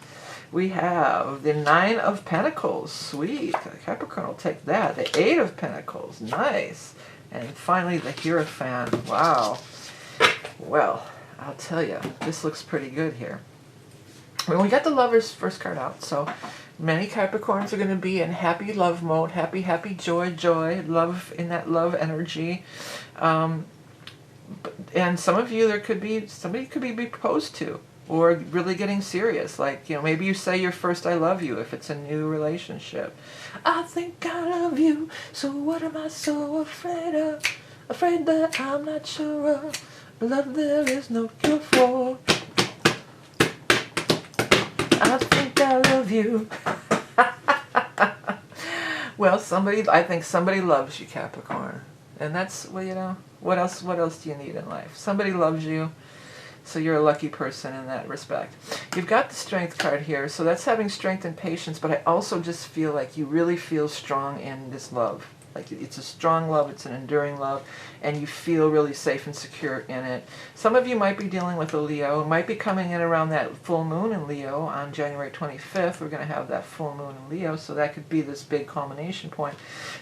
We have the 9 of Pentacles. Sweet. Capricorn will take that. The 8 of Pentacles. Nice. And finally, the Hierophant. Wow. Well, I'll tell you, this looks pretty good here. Well, we got the Lover's first card out, so many Capricorns are going to be in happy love mode. Happy, happy, joy, joy. Love, in that love energy. And some of you, somebody could be proposed to. or really getting serious. Like, you know, maybe you say your first I love you if it's a new relationship. I think I love you, so what am I so afraid of? Afraid that I'm not sure of. Love there is no cure for. I think I love you. Well, I think somebody loves you, Capricorn. And that's, well, you know, what else do you need in life? Somebody loves you, so you're a lucky person in that respect. You've got the Strength card here, so that's having strength and patience, but I also just feel like you really feel strong in this love. Like, it's a strong love, it's an enduring love, and you feel really safe and secure in it. Some of you might be dealing with a Leo, might be coming in around that full moon in Leo on January 25th. We're going to have that full moon in Leo, so that could be this big culmination point.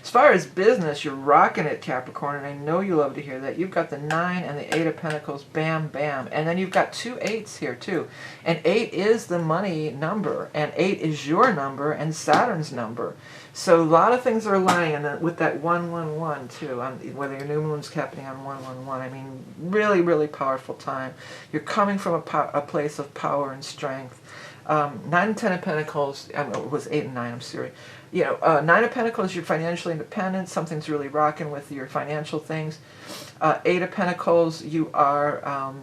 As far as business, you're rocking it, Capricorn, and I know you love to hear that. You've got the 9 and the 8 of Pentacles, bam, bam. And then you've got 2 8s here, too. And 8 is the money number, and 8 is your number and Saturn's number. So a lot of things are aligning, and with that 111 too, whether your new moon's happening on 111, I mean, really, really powerful time. You're coming from a place of power and strength. 9 and 10 of Pentacles, it was 8 and 9, I'm sorry. You know, 9 of Pentacles, you're financially independent, something's really rocking with your financial things. 8 of Pentacles, you are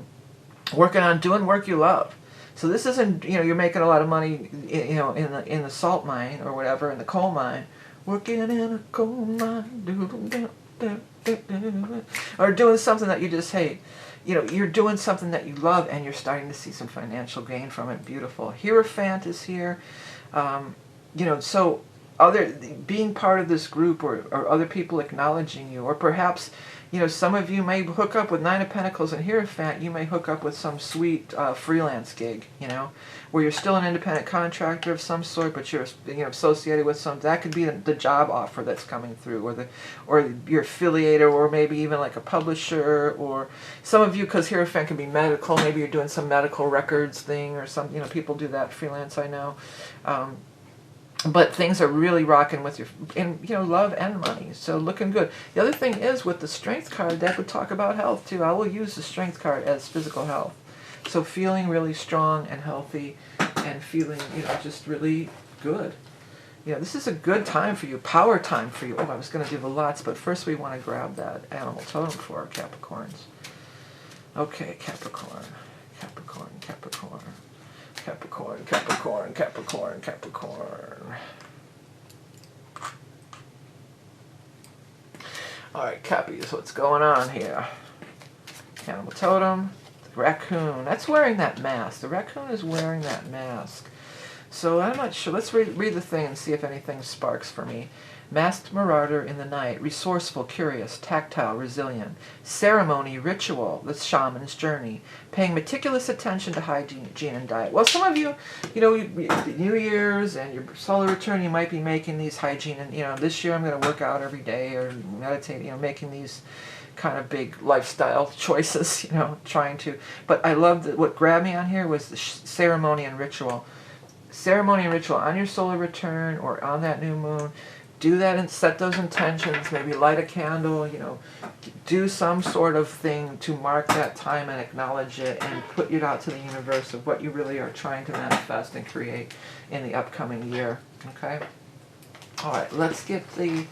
working on doing work you love. So this isn't, you know, you're making a lot of money, you know, in the salt mine or whatever, in the coal mine, working in a coal mine, or doing something that you just hate. You know, you're doing something that you love, and you're starting to see some financial gain from it. Beautiful. Hierophant is here. You know, so being part of this group, or other people acknowledging you, or perhaps, you know, some of you may hook up with 9 of Pentacles and Hierophant. You may hook up with some sweet freelance gig, you know, where you're still an independent contractor of some sort, but you're, you know, associated with some. That could be the job offer that's coming through, or you're affiliated, or maybe even like a publisher, or some of you, because Hierophant can be medical. Maybe you're doing some medical records thing or something. You know, people do that freelance, I know. But things are really rocking with your, you know, love and money. So looking good. The other thing is with the Strength card, that would talk about health too. I will use the Strength card as physical health. So feeling really strong and healthy, and feeling, you know, just really good. You know, this is a good time for you, power time for you. Oh, I was going to do the lots, but first we want to grab that animal totem for our Capricorns. Okay, Capricorn, Capricorn, Capricorn. Capricorn, Capricorn, Capricorn, Capricorn. Alright, Cappies, what's going on here? Animal totem, the raccoon. That's wearing that mask. The raccoon is wearing that mask. So I'm not sure. Let's read the thing and see if anything sparks for me. Masked marauder in the night, resourceful, curious, tactile, resilient. Ceremony, ritual, the shaman's journey. Paying meticulous attention to hygiene and diet. Well, some of you, you know, New Year's and your solar return, you might be making these hygiene, and, you know, this year I'm going to work out every day or meditate, you know, making these kind of big lifestyle choices, you know, trying to. But I love that what grabbed me on here was the ceremony and ritual. Ceremony and ritual on your solar return or on that new moon. Do that and set those intentions, maybe light a candle, you know, do some sort of thing to mark that time and acknowledge it and put it out to the universe of what you really are trying to manifest and create in the upcoming year, okay? All right, let's get the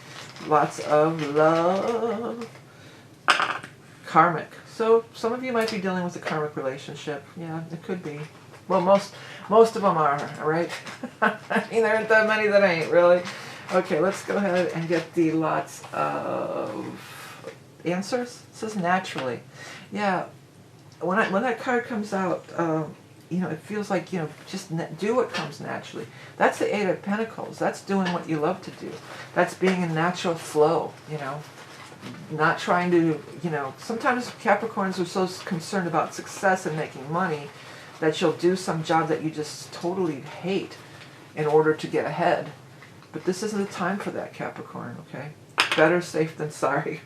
lots of love. Karmic. So some of you might be dealing with a karmic relationship. Yeah, it could be. Well, most of them are, right? I mean, there aren't that many that ain't, really. Okay, let's go ahead and get the lots of answers. It says naturally. Yeah, when that card comes out, you know, it feels like, you know, just do what comes naturally. That's the 8 of Pentacles. That's doing what you love to do. That's being in natural flow, you know. Not trying to, you know, sometimes Capricorns are so concerned about success and making money that you'll do some job that you just totally hate in order to get ahead. But this isn't the time for that, Capricorn, okay? Better safe than sorry.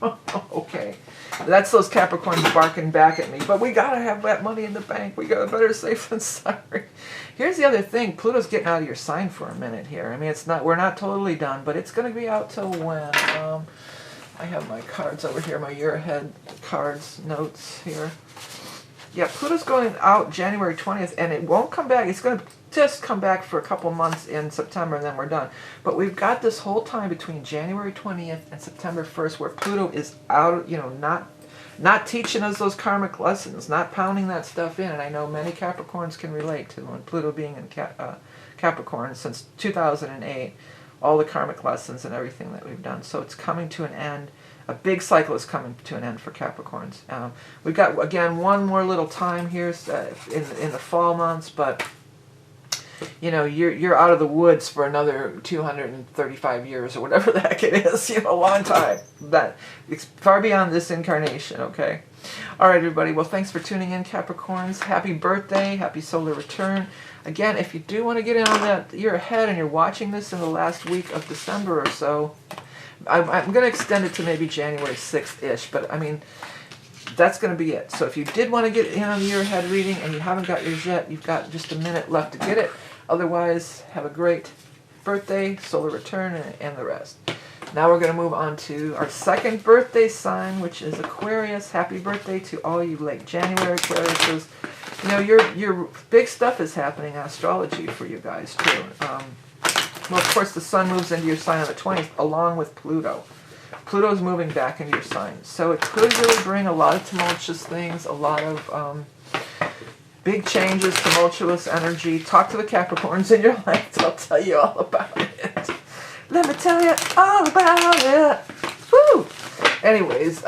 Okay. That's those Capricorns barking back at me. But we got to have that money in the bank. We got better safe than sorry. Here's the other thing. Pluto's getting out of your sign for a minute here. I mean, we're not totally done, but it's going to be out till when? I have my cards over here, my year ahead cards, notes here. Yeah, Pluto's going out January 20th, and it won't come back. It's going to just come back for a couple months in September, and then we're done. But we've got this whole time between January 20th and September 1st where Pluto is out, you know, not teaching us those karmic lessons, not pounding that stuff in. And I know many Capricorns can relate to when Pluto being in Capricorn since 2008, all the karmic lessons and everything that we've done. So it's coming to an end. A big cycle is coming to an end for Capricorns. We've got, again, one more little time here in the fall months, but you know, you're out of the woods for another 235 years or whatever the heck it is, you know, a long time. That it's far beyond this incarnation, okay? All right, everybody. Well, thanks for tuning in, Capricorns. Happy birthday. Happy solar return. Again, if you do want to get in on that year ahead and you're watching this in the last week of December or so, I'm going to extend it to maybe January 6th-ish, but I mean, that's going to be it. So if you did want to get in on the year ahead reading and you haven't got yours yet, you've got just a minute left to get it. Otherwise, have a great birthday, solar return, and the rest. Now we're going to move on to our second birthday sign, which is Aquarius. Happy birthday to all you late January Aquariuses. You know, your big stuff is happening in astrology for you guys, too. Well, of course, the sun moves into your sign on the 20th, along with Pluto. Pluto's moving back into your sign. So it could really bring a lot of tumultuous things, a lot of big changes, tumultuous energy. Talk to the Capricorns in your life. They'll tell you all about it. Let me tell you all about it. Woo! Anyways,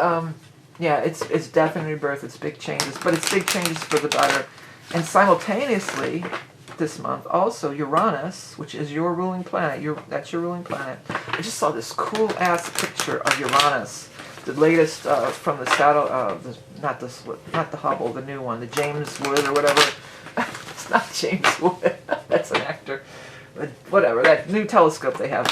yeah, it's death and rebirth. It's big changes, but it's big changes for the better. And simultaneously, this month, also Uranus, which is your ruling planet. That's your ruling planet. I just saw this cool ass picture of Uranus, the latest from the not the Hubble, the new one, the James Wood or whatever. It's not James Wood. That's an actor. But whatever, that new telescope they have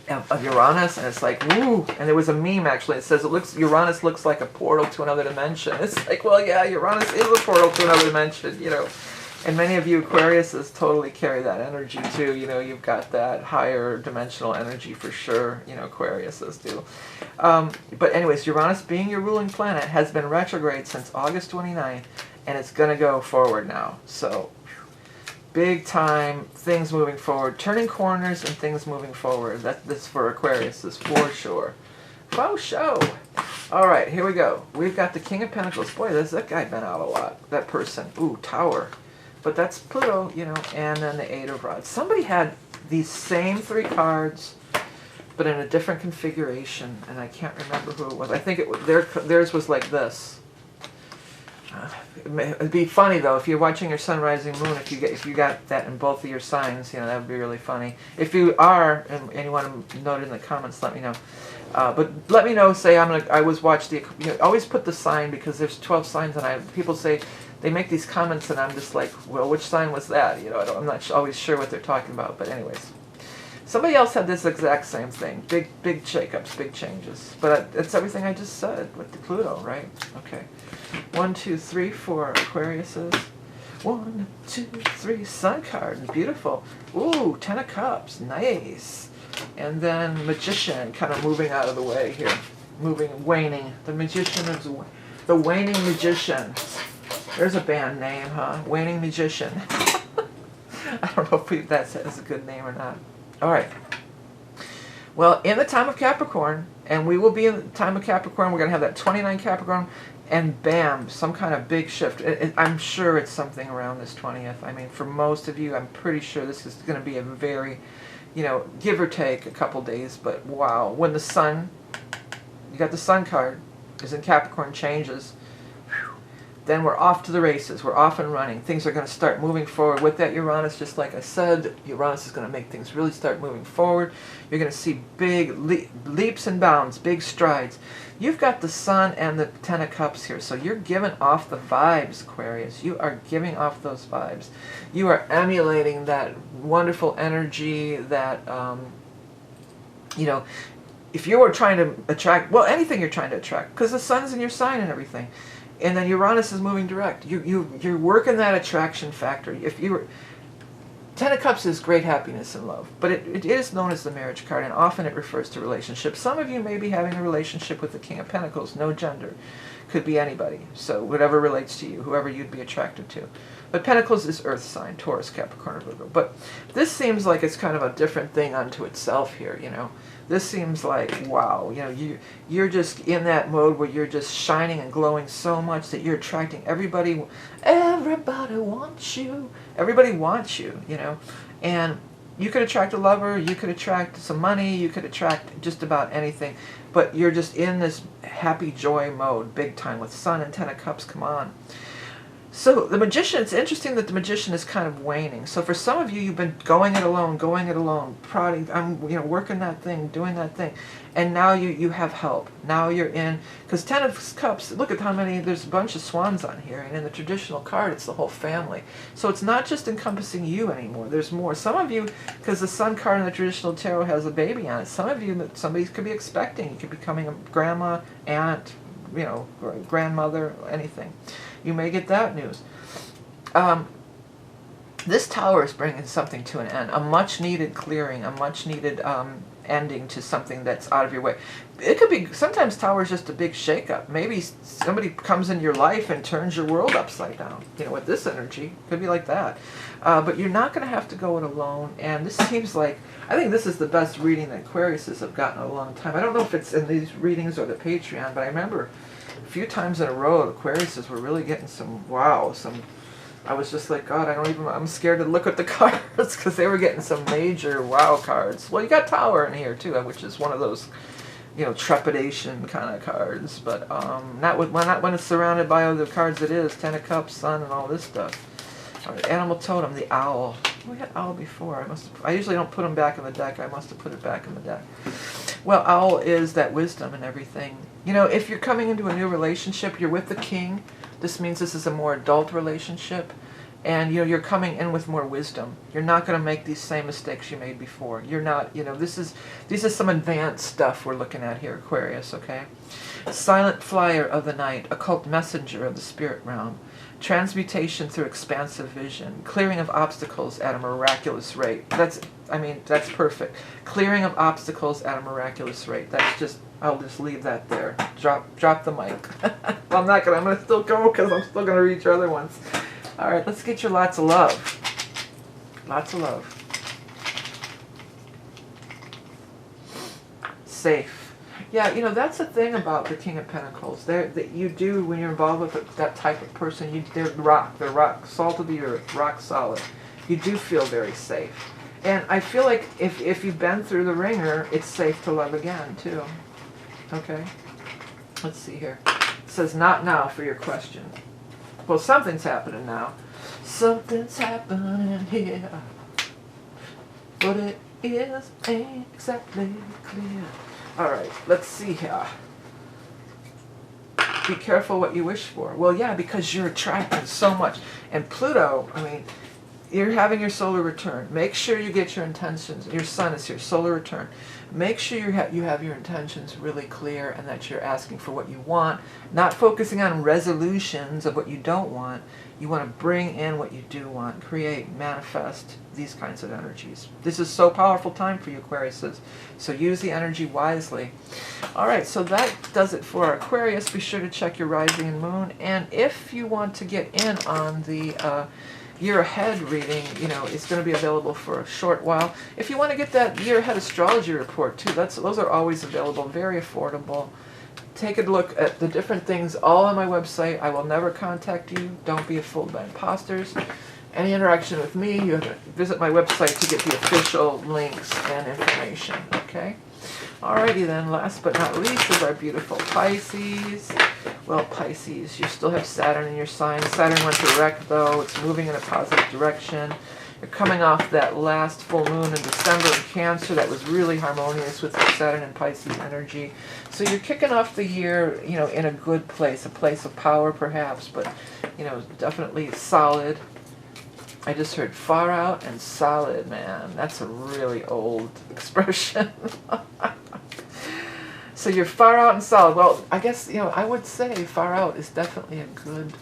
of Uranus, and it's like woo. And there was a meme actually. It says Uranus looks like a portal to another dimension. It's like, well, yeah, Uranus is a portal to another dimension, you know. And many of you Aquariuses totally carry that energy too. You know, you've got that higher dimensional energy for sure. You know, Aquariuses do. But anyways, Uranus being your ruling planet has been retrograde since August 29th, and it's going to go forward now. So, big time things moving forward, turning corners and things moving forward. That's for Aquariuses for sure. For sure. All right, here we go. We've got the King of Pentacles. Boy, that guy been out a lot. That person. Ooh, Tower. But that's Pluto, you know, and then the Eight of Rods. Somebody had these same three cards, but in a different configuration, and I can't remember who it was. I think theirs was like this. It'd be funny though if you're watching your sun, rising, moon. If you got that in both of your signs, you know, that would be really funny. If you are and you want to note it in the comments, let me know. But let me know. Say I always watch the. You know, always put the sign because there's 12 signs, and people say. They make these comments and I'm just like, well, which sign was that? You know, I'm not always sure what they're talking about. But anyways, somebody else had this exact same thing. Big shakeups, big changes. But it's everything I just said with the Pluto, right? Okay. 1, 2, 3, 4 Aquariuses. 1, 2, 3 Sun card. Beautiful. Ooh, 10 of Cups. Nice. And then Magician kind of moving out of the way here. Waning. The Magician is the Waning Magician. There's a band name, huh? Waning Magician. I don't know if that is a good name or not. All right. Well, in the time of Capricorn, and we will be in the time of Capricorn, we're going to have that 29 Capricorn, and bam, some kind of big shift. I'm sure it's something around this 20th. I mean, for most of you, I'm pretty sure this is going to be a very, you know, give or take a couple days, but wow. When the sun, you got the Sun card, is in Capricorn, changes, then we're off to the races. We're off and running. Things are going to start moving forward. With that Uranus, just like I said, Uranus is going to make things really start moving forward. You're going to see big leaps and bounds, big strides. You've got the Sun and the Ten of Cups here, so you're giving off the vibes, Aquarius. You are giving off those vibes. You are emulating that wonderful energy that, you know, if you were trying to attract, well, anything you're trying to attract, because the Sun's in your sign and everything. And then Uranus is moving direct. You're working that attraction factor. If you were, Ten of Cups is great happiness and love, but it is known as the marriage card, and often it refers to relationships. Some of you may be having a relationship with the King of Pentacles, no gender. Could be anybody, so whatever relates to you, whoever you'd be attracted to. But Pentacles is earth sign, Taurus, Capricorn, or Virgo. But this seems like it's kind of a different thing unto itself here, you know. This seems like, wow, you know, you're just in that mode where you're just shining and glowing so much that you're attracting everybody. Everybody wants you. Everybody wants you, you know. And you could attract a lover, you could attract some money, you could attract just about anything. But you're just in this happy joy mode, big time, with Sun and Ten of Cups, come on. So the Magician, it's interesting that the Magician is kind of waning. So for some of you, you've been going it alone, prodding, I'm, you know, working that thing, doing that thing. And now you have help. Now you're in, because Ten of Cups, look at how many, there's a bunch of swans on here. And in the traditional card, it's the whole family. So it's not just encompassing you anymore. There's more. Some of you, because the Sun card in the traditional tarot has a baby on it, some of you, somebody could be expecting. You could be becoming a grandma, aunt, you know, grandmother, anything. You may get that news. This Tower is bringing something to an end. A much needed clearing, a much needed ending to something that's out of your way. It could be, sometimes Tower is just a big shakeup. Maybe somebody comes into your life and turns your world upside down. You know, with this energy, could be like that. But you're not going to have to go it alone. And this seems like, I think this is the best reading that Aquariuses have gotten in a long time. I don't know if it's in these readings or the Patreon, but I remember a few times in a row, Aquariuses were really getting some, wow, some, I was just like, God, I'm scared to look at the cards because they were getting some major wow cards. Well, you got Tower in here too, which is one of those, you know, trepidation kind of cards, but not when it's surrounded by other cards. It is Ten of Cups, Sun, and all this stuff. All right, Animal Totem, the owl. We had owl before. I usually don't put them back in the deck. I must have put it back in the deck. Well, owl is that wisdom and everything. You know, if you're coming into a new relationship, you're with the King. This means this is a more adult relationship. And, you know, you're coming in with more wisdom. You're not going to make these same mistakes you made before. You're not, you know, these is some advanced stuff we're looking at here, Aquarius, okay? Silent flyer of the night, occult messenger of the spirit realm, transmutation through expansive vision, clearing of obstacles at a miraculous rate. That's perfect. Clearing of obstacles at a miraculous rate. That's just, I'll just leave that there. Drop the mic. I'm going to still go because I'm still going to read your other ones. All right, let's get you lots of love. Lots of love. Safe. Yeah, you know, that's the thing about the King of Pentacles. That you do, when you're involved with that type of person, they're rock, salt of the earth, rock solid. You do feel very safe. And I feel like if you've been through the ringer, it's safe to love again, too. Okay? Let's see here. It says, not now for your question. Well, something's happening now. Something's happening here. What it is ain't exactly clear. All right, let's see here. Be careful what you wish for. Well, yeah, because you're attracting so much. And Pluto, I mean, you're having your solar return. Make sure you get your intentions. Your sun is here, solar return. Make sure you have your intentions really clear and that you're asking for what you want, not focusing on resolutions of what you don't want. You want to bring in what you do want, create, manifest, these kinds of energies. This is so powerful time for you, Aquariuses. So use the energy wisely. All right, so that does it for our Aquarius. Be sure to check your rising and moon. And if you want to get in on the year ahead reading, you know, it's going to be available for a short while. If you want to get that year ahead astrology report too, those are always available, very affordable. Take a look at the different things all on my website. I will never contact you. Don't be fooled by imposters. Any interaction with me, you have to visit my website to get the official links and information, okay? Alrighty then, last but not least is our beautiful Pisces. Well, Pisces, you still have Saturn in your sign. Saturn went direct though. It's moving in a positive direction. You're coming off that last full moon in December in Cancer that was really harmonious with the Saturn and Pisces energy. So you're kicking off the year, you know, in a good place, a place of power perhaps, but, you know, definitely solid. I just heard far out and solid, man. That's a really old expression. So you're far out and solid. Well, I guess, you know, I would say far out is definitely a good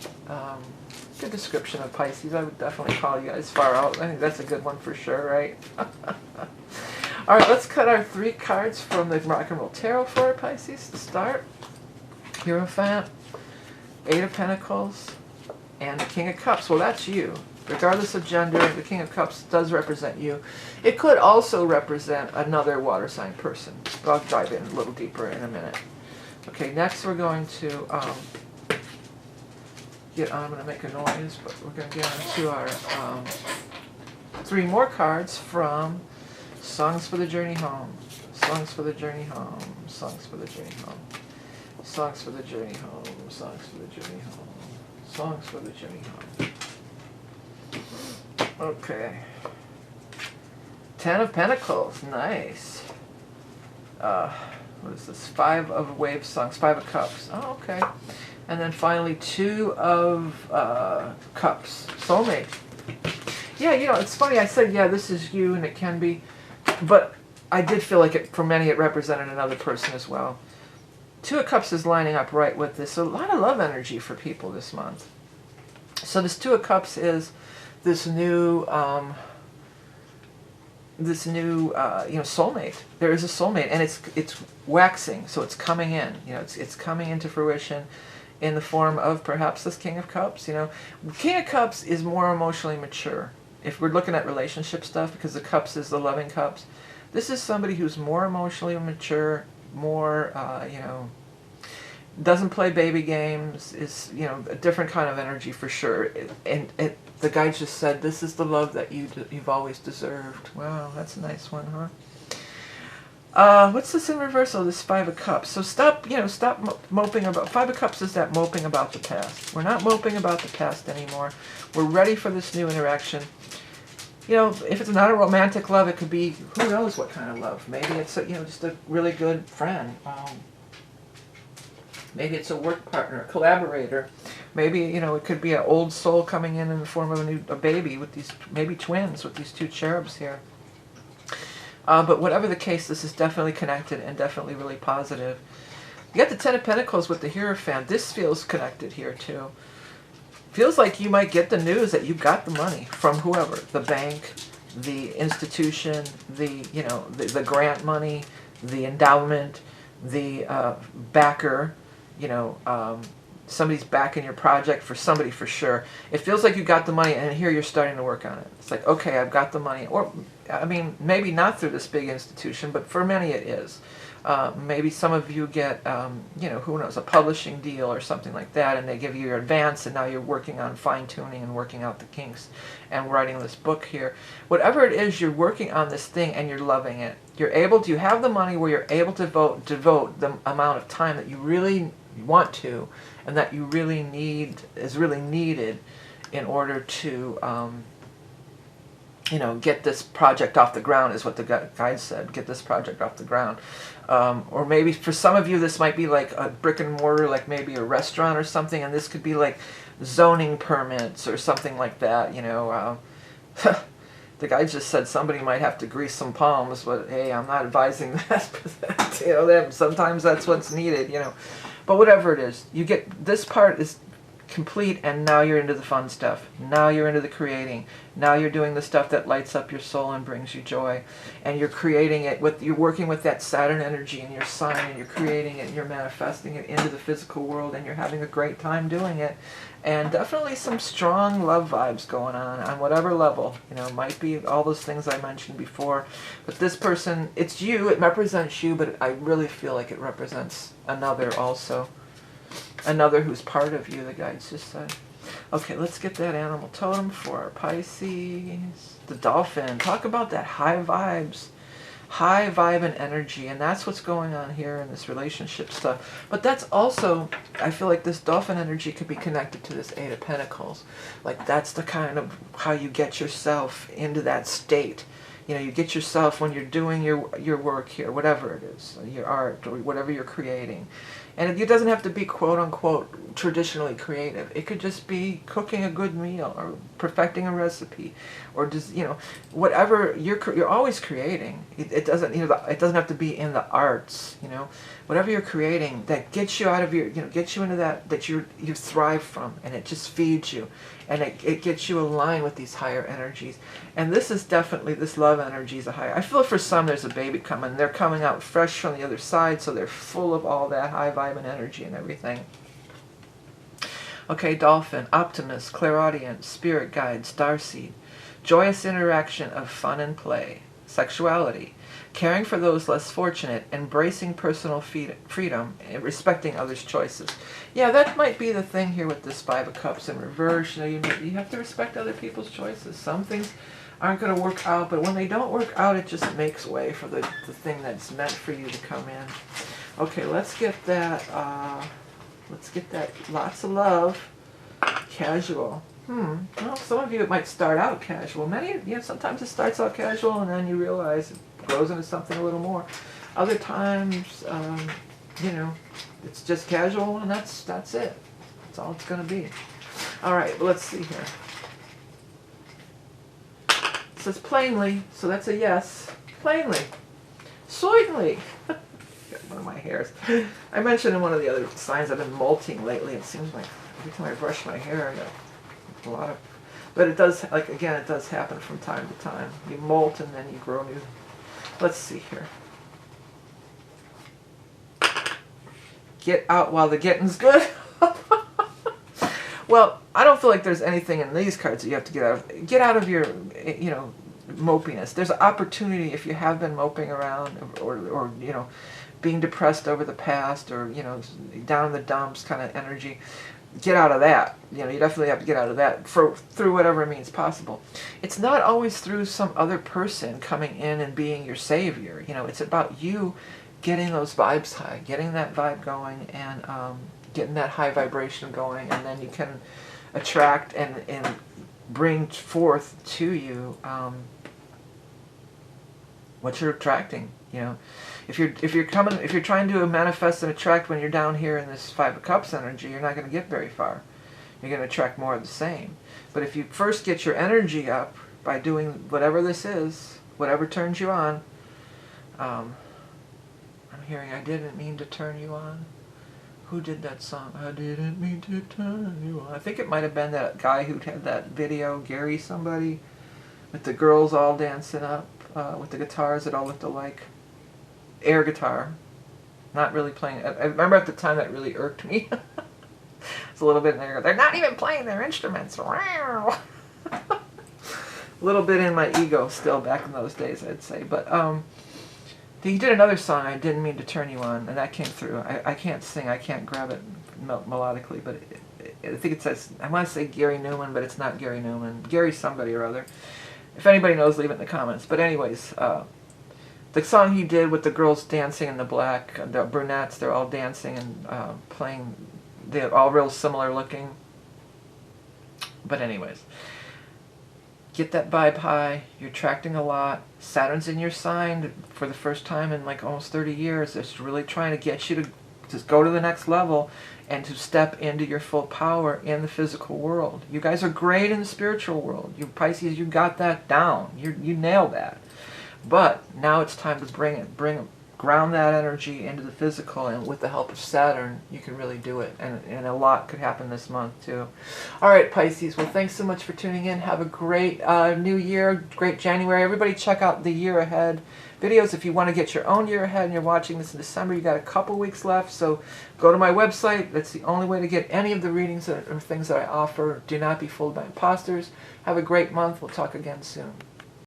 good description of Pisces. I would definitely call you guys far out. I think that's a good one for sure, right? All right, let's cut our 3 cards from the Rock and Roll Tarot for our Pisces to start. Hierophant, 8 of Pentacles, and the King of Cups. Well, that's you. Regardless of gender, the King of Cups does represent you. It could also represent another water sign person. But I'll dive in a little deeper in a minute. Okay, next we're going to I'm going to make a noise, but we're going to get into our 3 more cards from Songs for the Journey Home. Songs for the Journey Home. Songs for the Journey Home. Songs for the Journey Home. Songs for the Journey Home. Songs for the Journey Home. Okay. 10 of Pentacles. Nice. What is this? 5 of Wave Songs. 5 of Cups. Oh, okay. And then finally 2 of Cups. Soulmate. Yeah, you know, it's funny. I said, yeah, this is you, and it can be. But I did feel like for many it represented another person as well. 2 of Cups is lining up right with this. So a lot of love energy for people this month. So this 2 of Cups is this new, soulmate. There is a soulmate, and it's waxing, so it's coming in. You know, it's coming into fruition in the form of perhaps this King of Cups. You know, King of Cups is more emotionally mature. If we're looking at relationship stuff, because the Cups is the loving cups, this is somebody who's more emotionally mature, more, doesn't play baby games, is, a different kind of energy for sure. And the guy just said, this is the love that you've always deserved. Wow, that's a nice one, huh? What's this in reverse? Oh, this 5 of Cups. So stop moping about. 5 of Cups is that moping about the past. We're not moping about the past anymore. We're ready for this new interaction. You know, if it's not a romantic love, it could be, who knows what kind of love. Maybe it's just a really good friend. Maybe it's a work partner, a collaborator. Maybe, it could be an old soul coming in the form of a baby with these, maybe twins with these 2 cherubs here. But whatever the case, this is definitely connected and definitely really positive. You got the 10 of Pentacles with the Hierophant. This feels connected here too. Feels like you might get the news that you got the money from whoever. The bank, the institution, the grant money, the endowment, the backer, somebody's backing your project for somebody for sure. It feels like you got the money, and here you're starting to work on it. It's like, okay, I've got the money. Or, I mean, maybe not through this big institution, but for many it is. Maybe some of you get, who knows, a publishing deal or something like that, and they give you your advance, and now you're working on fine-tuning and working out the kinks and writing this book here. Whatever it is, you're working on this thing, and you're loving it. You have the money where you're able to devote the amount of time that you really want to, and that you really need, is really needed in order to, get this project off the ground, is what the guide said. Get this project off the ground. Or maybe for some of you, this might be like a brick and mortar, like maybe a restaurant or something, and this could be like zoning permits or something like that, The guy just said somebody might have to grease some palms, but hey, I'm not advising that. Sometimes that's what's needed, But whatever it is, you get, this part is complete, and now you're into the fun stuff. Now you're into the creating. Now you're doing the stuff that lights up your soul and brings you joy. And you're creating it you're working with that Saturn energy in your sign, and you're creating it, and you're manifesting it into the physical world, and you're having a great time doing it. And definitely some strong love vibes going on whatever level. Might be all those things I mentioned before. But this person, it's you, it represents you, but I really feel like it represents another also. Another who's part of you, the guides just said. Okay, let's get that animal totem for our Pisces. The dolphin. Talk about that high vibes. High vibe and energy. And that's what's going on here in this relationship stuff. But that's also, I feel like this dolphin energy could be connected to this 8 of Pentacles. Like that's the kind of how you get yourself into that state. You get yourself when you're doing your work here, whatever it is, your art or whatever you're creating. And it doesn't have to be quote-unquote traditionally creative. It could just be cooking a good meal or perfecting a recipe, or just, you know, whatever you're always creating. It doesn't, you know, it doesn't have to be in the arts, you know. Whatever you're creating that gets you out of your, you know, gets you into that you thrive from, and it just feeds you, and it gets you aligned with these higher energies. And this is definitely, this love energy is a higher. I feel for some there's a baby coming. They're coming out fresh from the other side, so they're full of all that high vibe and energy and everything. Okay, Dolphin, Optimist, Clairaudient, Spirit Guide, Starseed. Joyous interaction of fun and play. Sexuality. Caring for those less fortunate. Embracing personal freedom. And respecting others' choices. Yeah, that might be the thing here with this Five of Cups in reverse. You know, you have to respect other people's choices. Some things aren't going to work out, but when they don't work out, it just makes way for the thing that's meant for you to come in. Okay, let's get that... let's get that lots of love, casual. Well, some of you it might start out casual. Many, you know, sometimes it starts out casual and then you realize it grows into something a little more. Other times, you know, it's just casual and that's it. That's all it's going to be. All right, well, let's see here. It says plainly, so that's a yes. Plainly. Certainly. One of my hairs. I mentioned in one of the other signs I've been molting lately. It seems like every time I brush my hair I got a lot of, but it does, like, again, it does happen from time to time. You molt and then you grow new. Let's see here. Get out while the getting's good. Well, I don't feel like there's anything in these cards that you have to get out of. Get out of your, you know, mopiness. There's an opportunity if you have been moping around or you know, being depressed over the past, or, you know, down in the dumps kind of energy. Get out of that. You know, you definitely have to get out of that through whatever means possible. It's not always through some other person coming in and being your savior. You know, it's about you getting those vibes high, getting that vibe going, and getting that high vibration going, and then you can attract and bring forth to you what you're attracting. You know, if you're trying to manifest and attract when you're down here in this Five of Cups energy, you're not going to get very far. You're going to attract more of the same. But if you first get your energy up by doing whatever this is, whatever turns you on. I'm hearing I didn't mean to turn you on. Who did that song? I didn't mean to turn you on. I think it might have been that guy who had that video, Gary somebody, with the girls all dancing up with the guitars that all looked alike. Air guitar, not really playing. I remember at the time that really irked me. It's a little bit in there. They're not even playing their instruments. A little bit in my ego still back in those days, I'd say. But he did another song, I Didn't Mean to Turn You On, and that came through. I can't sing, I can't grab it melodically, but I think it says, I want to say Gary Newman, but it's not Gary Newman. Gary somebody or other. If anybody knows, leave it in the comments. But anyways, the song he did with the girls dancing in the black, the brunettes, they're all dancing and playing, they're all real similar looking. But anyways, get that vibe high, you're attracting a lot. Saturn's in your sign for the first time in like almost 30 years. It's really trying to get you to just go to the next level and to step into your full power in the physical world. You guys are great in the spiritual world. You Pisces, you got that down. You nailed that. But now it's time to ground that energy into the physical, and with the help of Saturn, you can really do it. And a lot could happen this month too. All right, Pisces. Well, thanks so much for tuning in. Have a great new year, great January. Everybody check out the year ahead videos. If you want to get your own year ahead and you're watching this in December, you got a couple weeks left. So go to my website. That's the only way to get any of the readings or things that I offer. Do not be fooled by imposters. Have a great month. We'll talk again soon.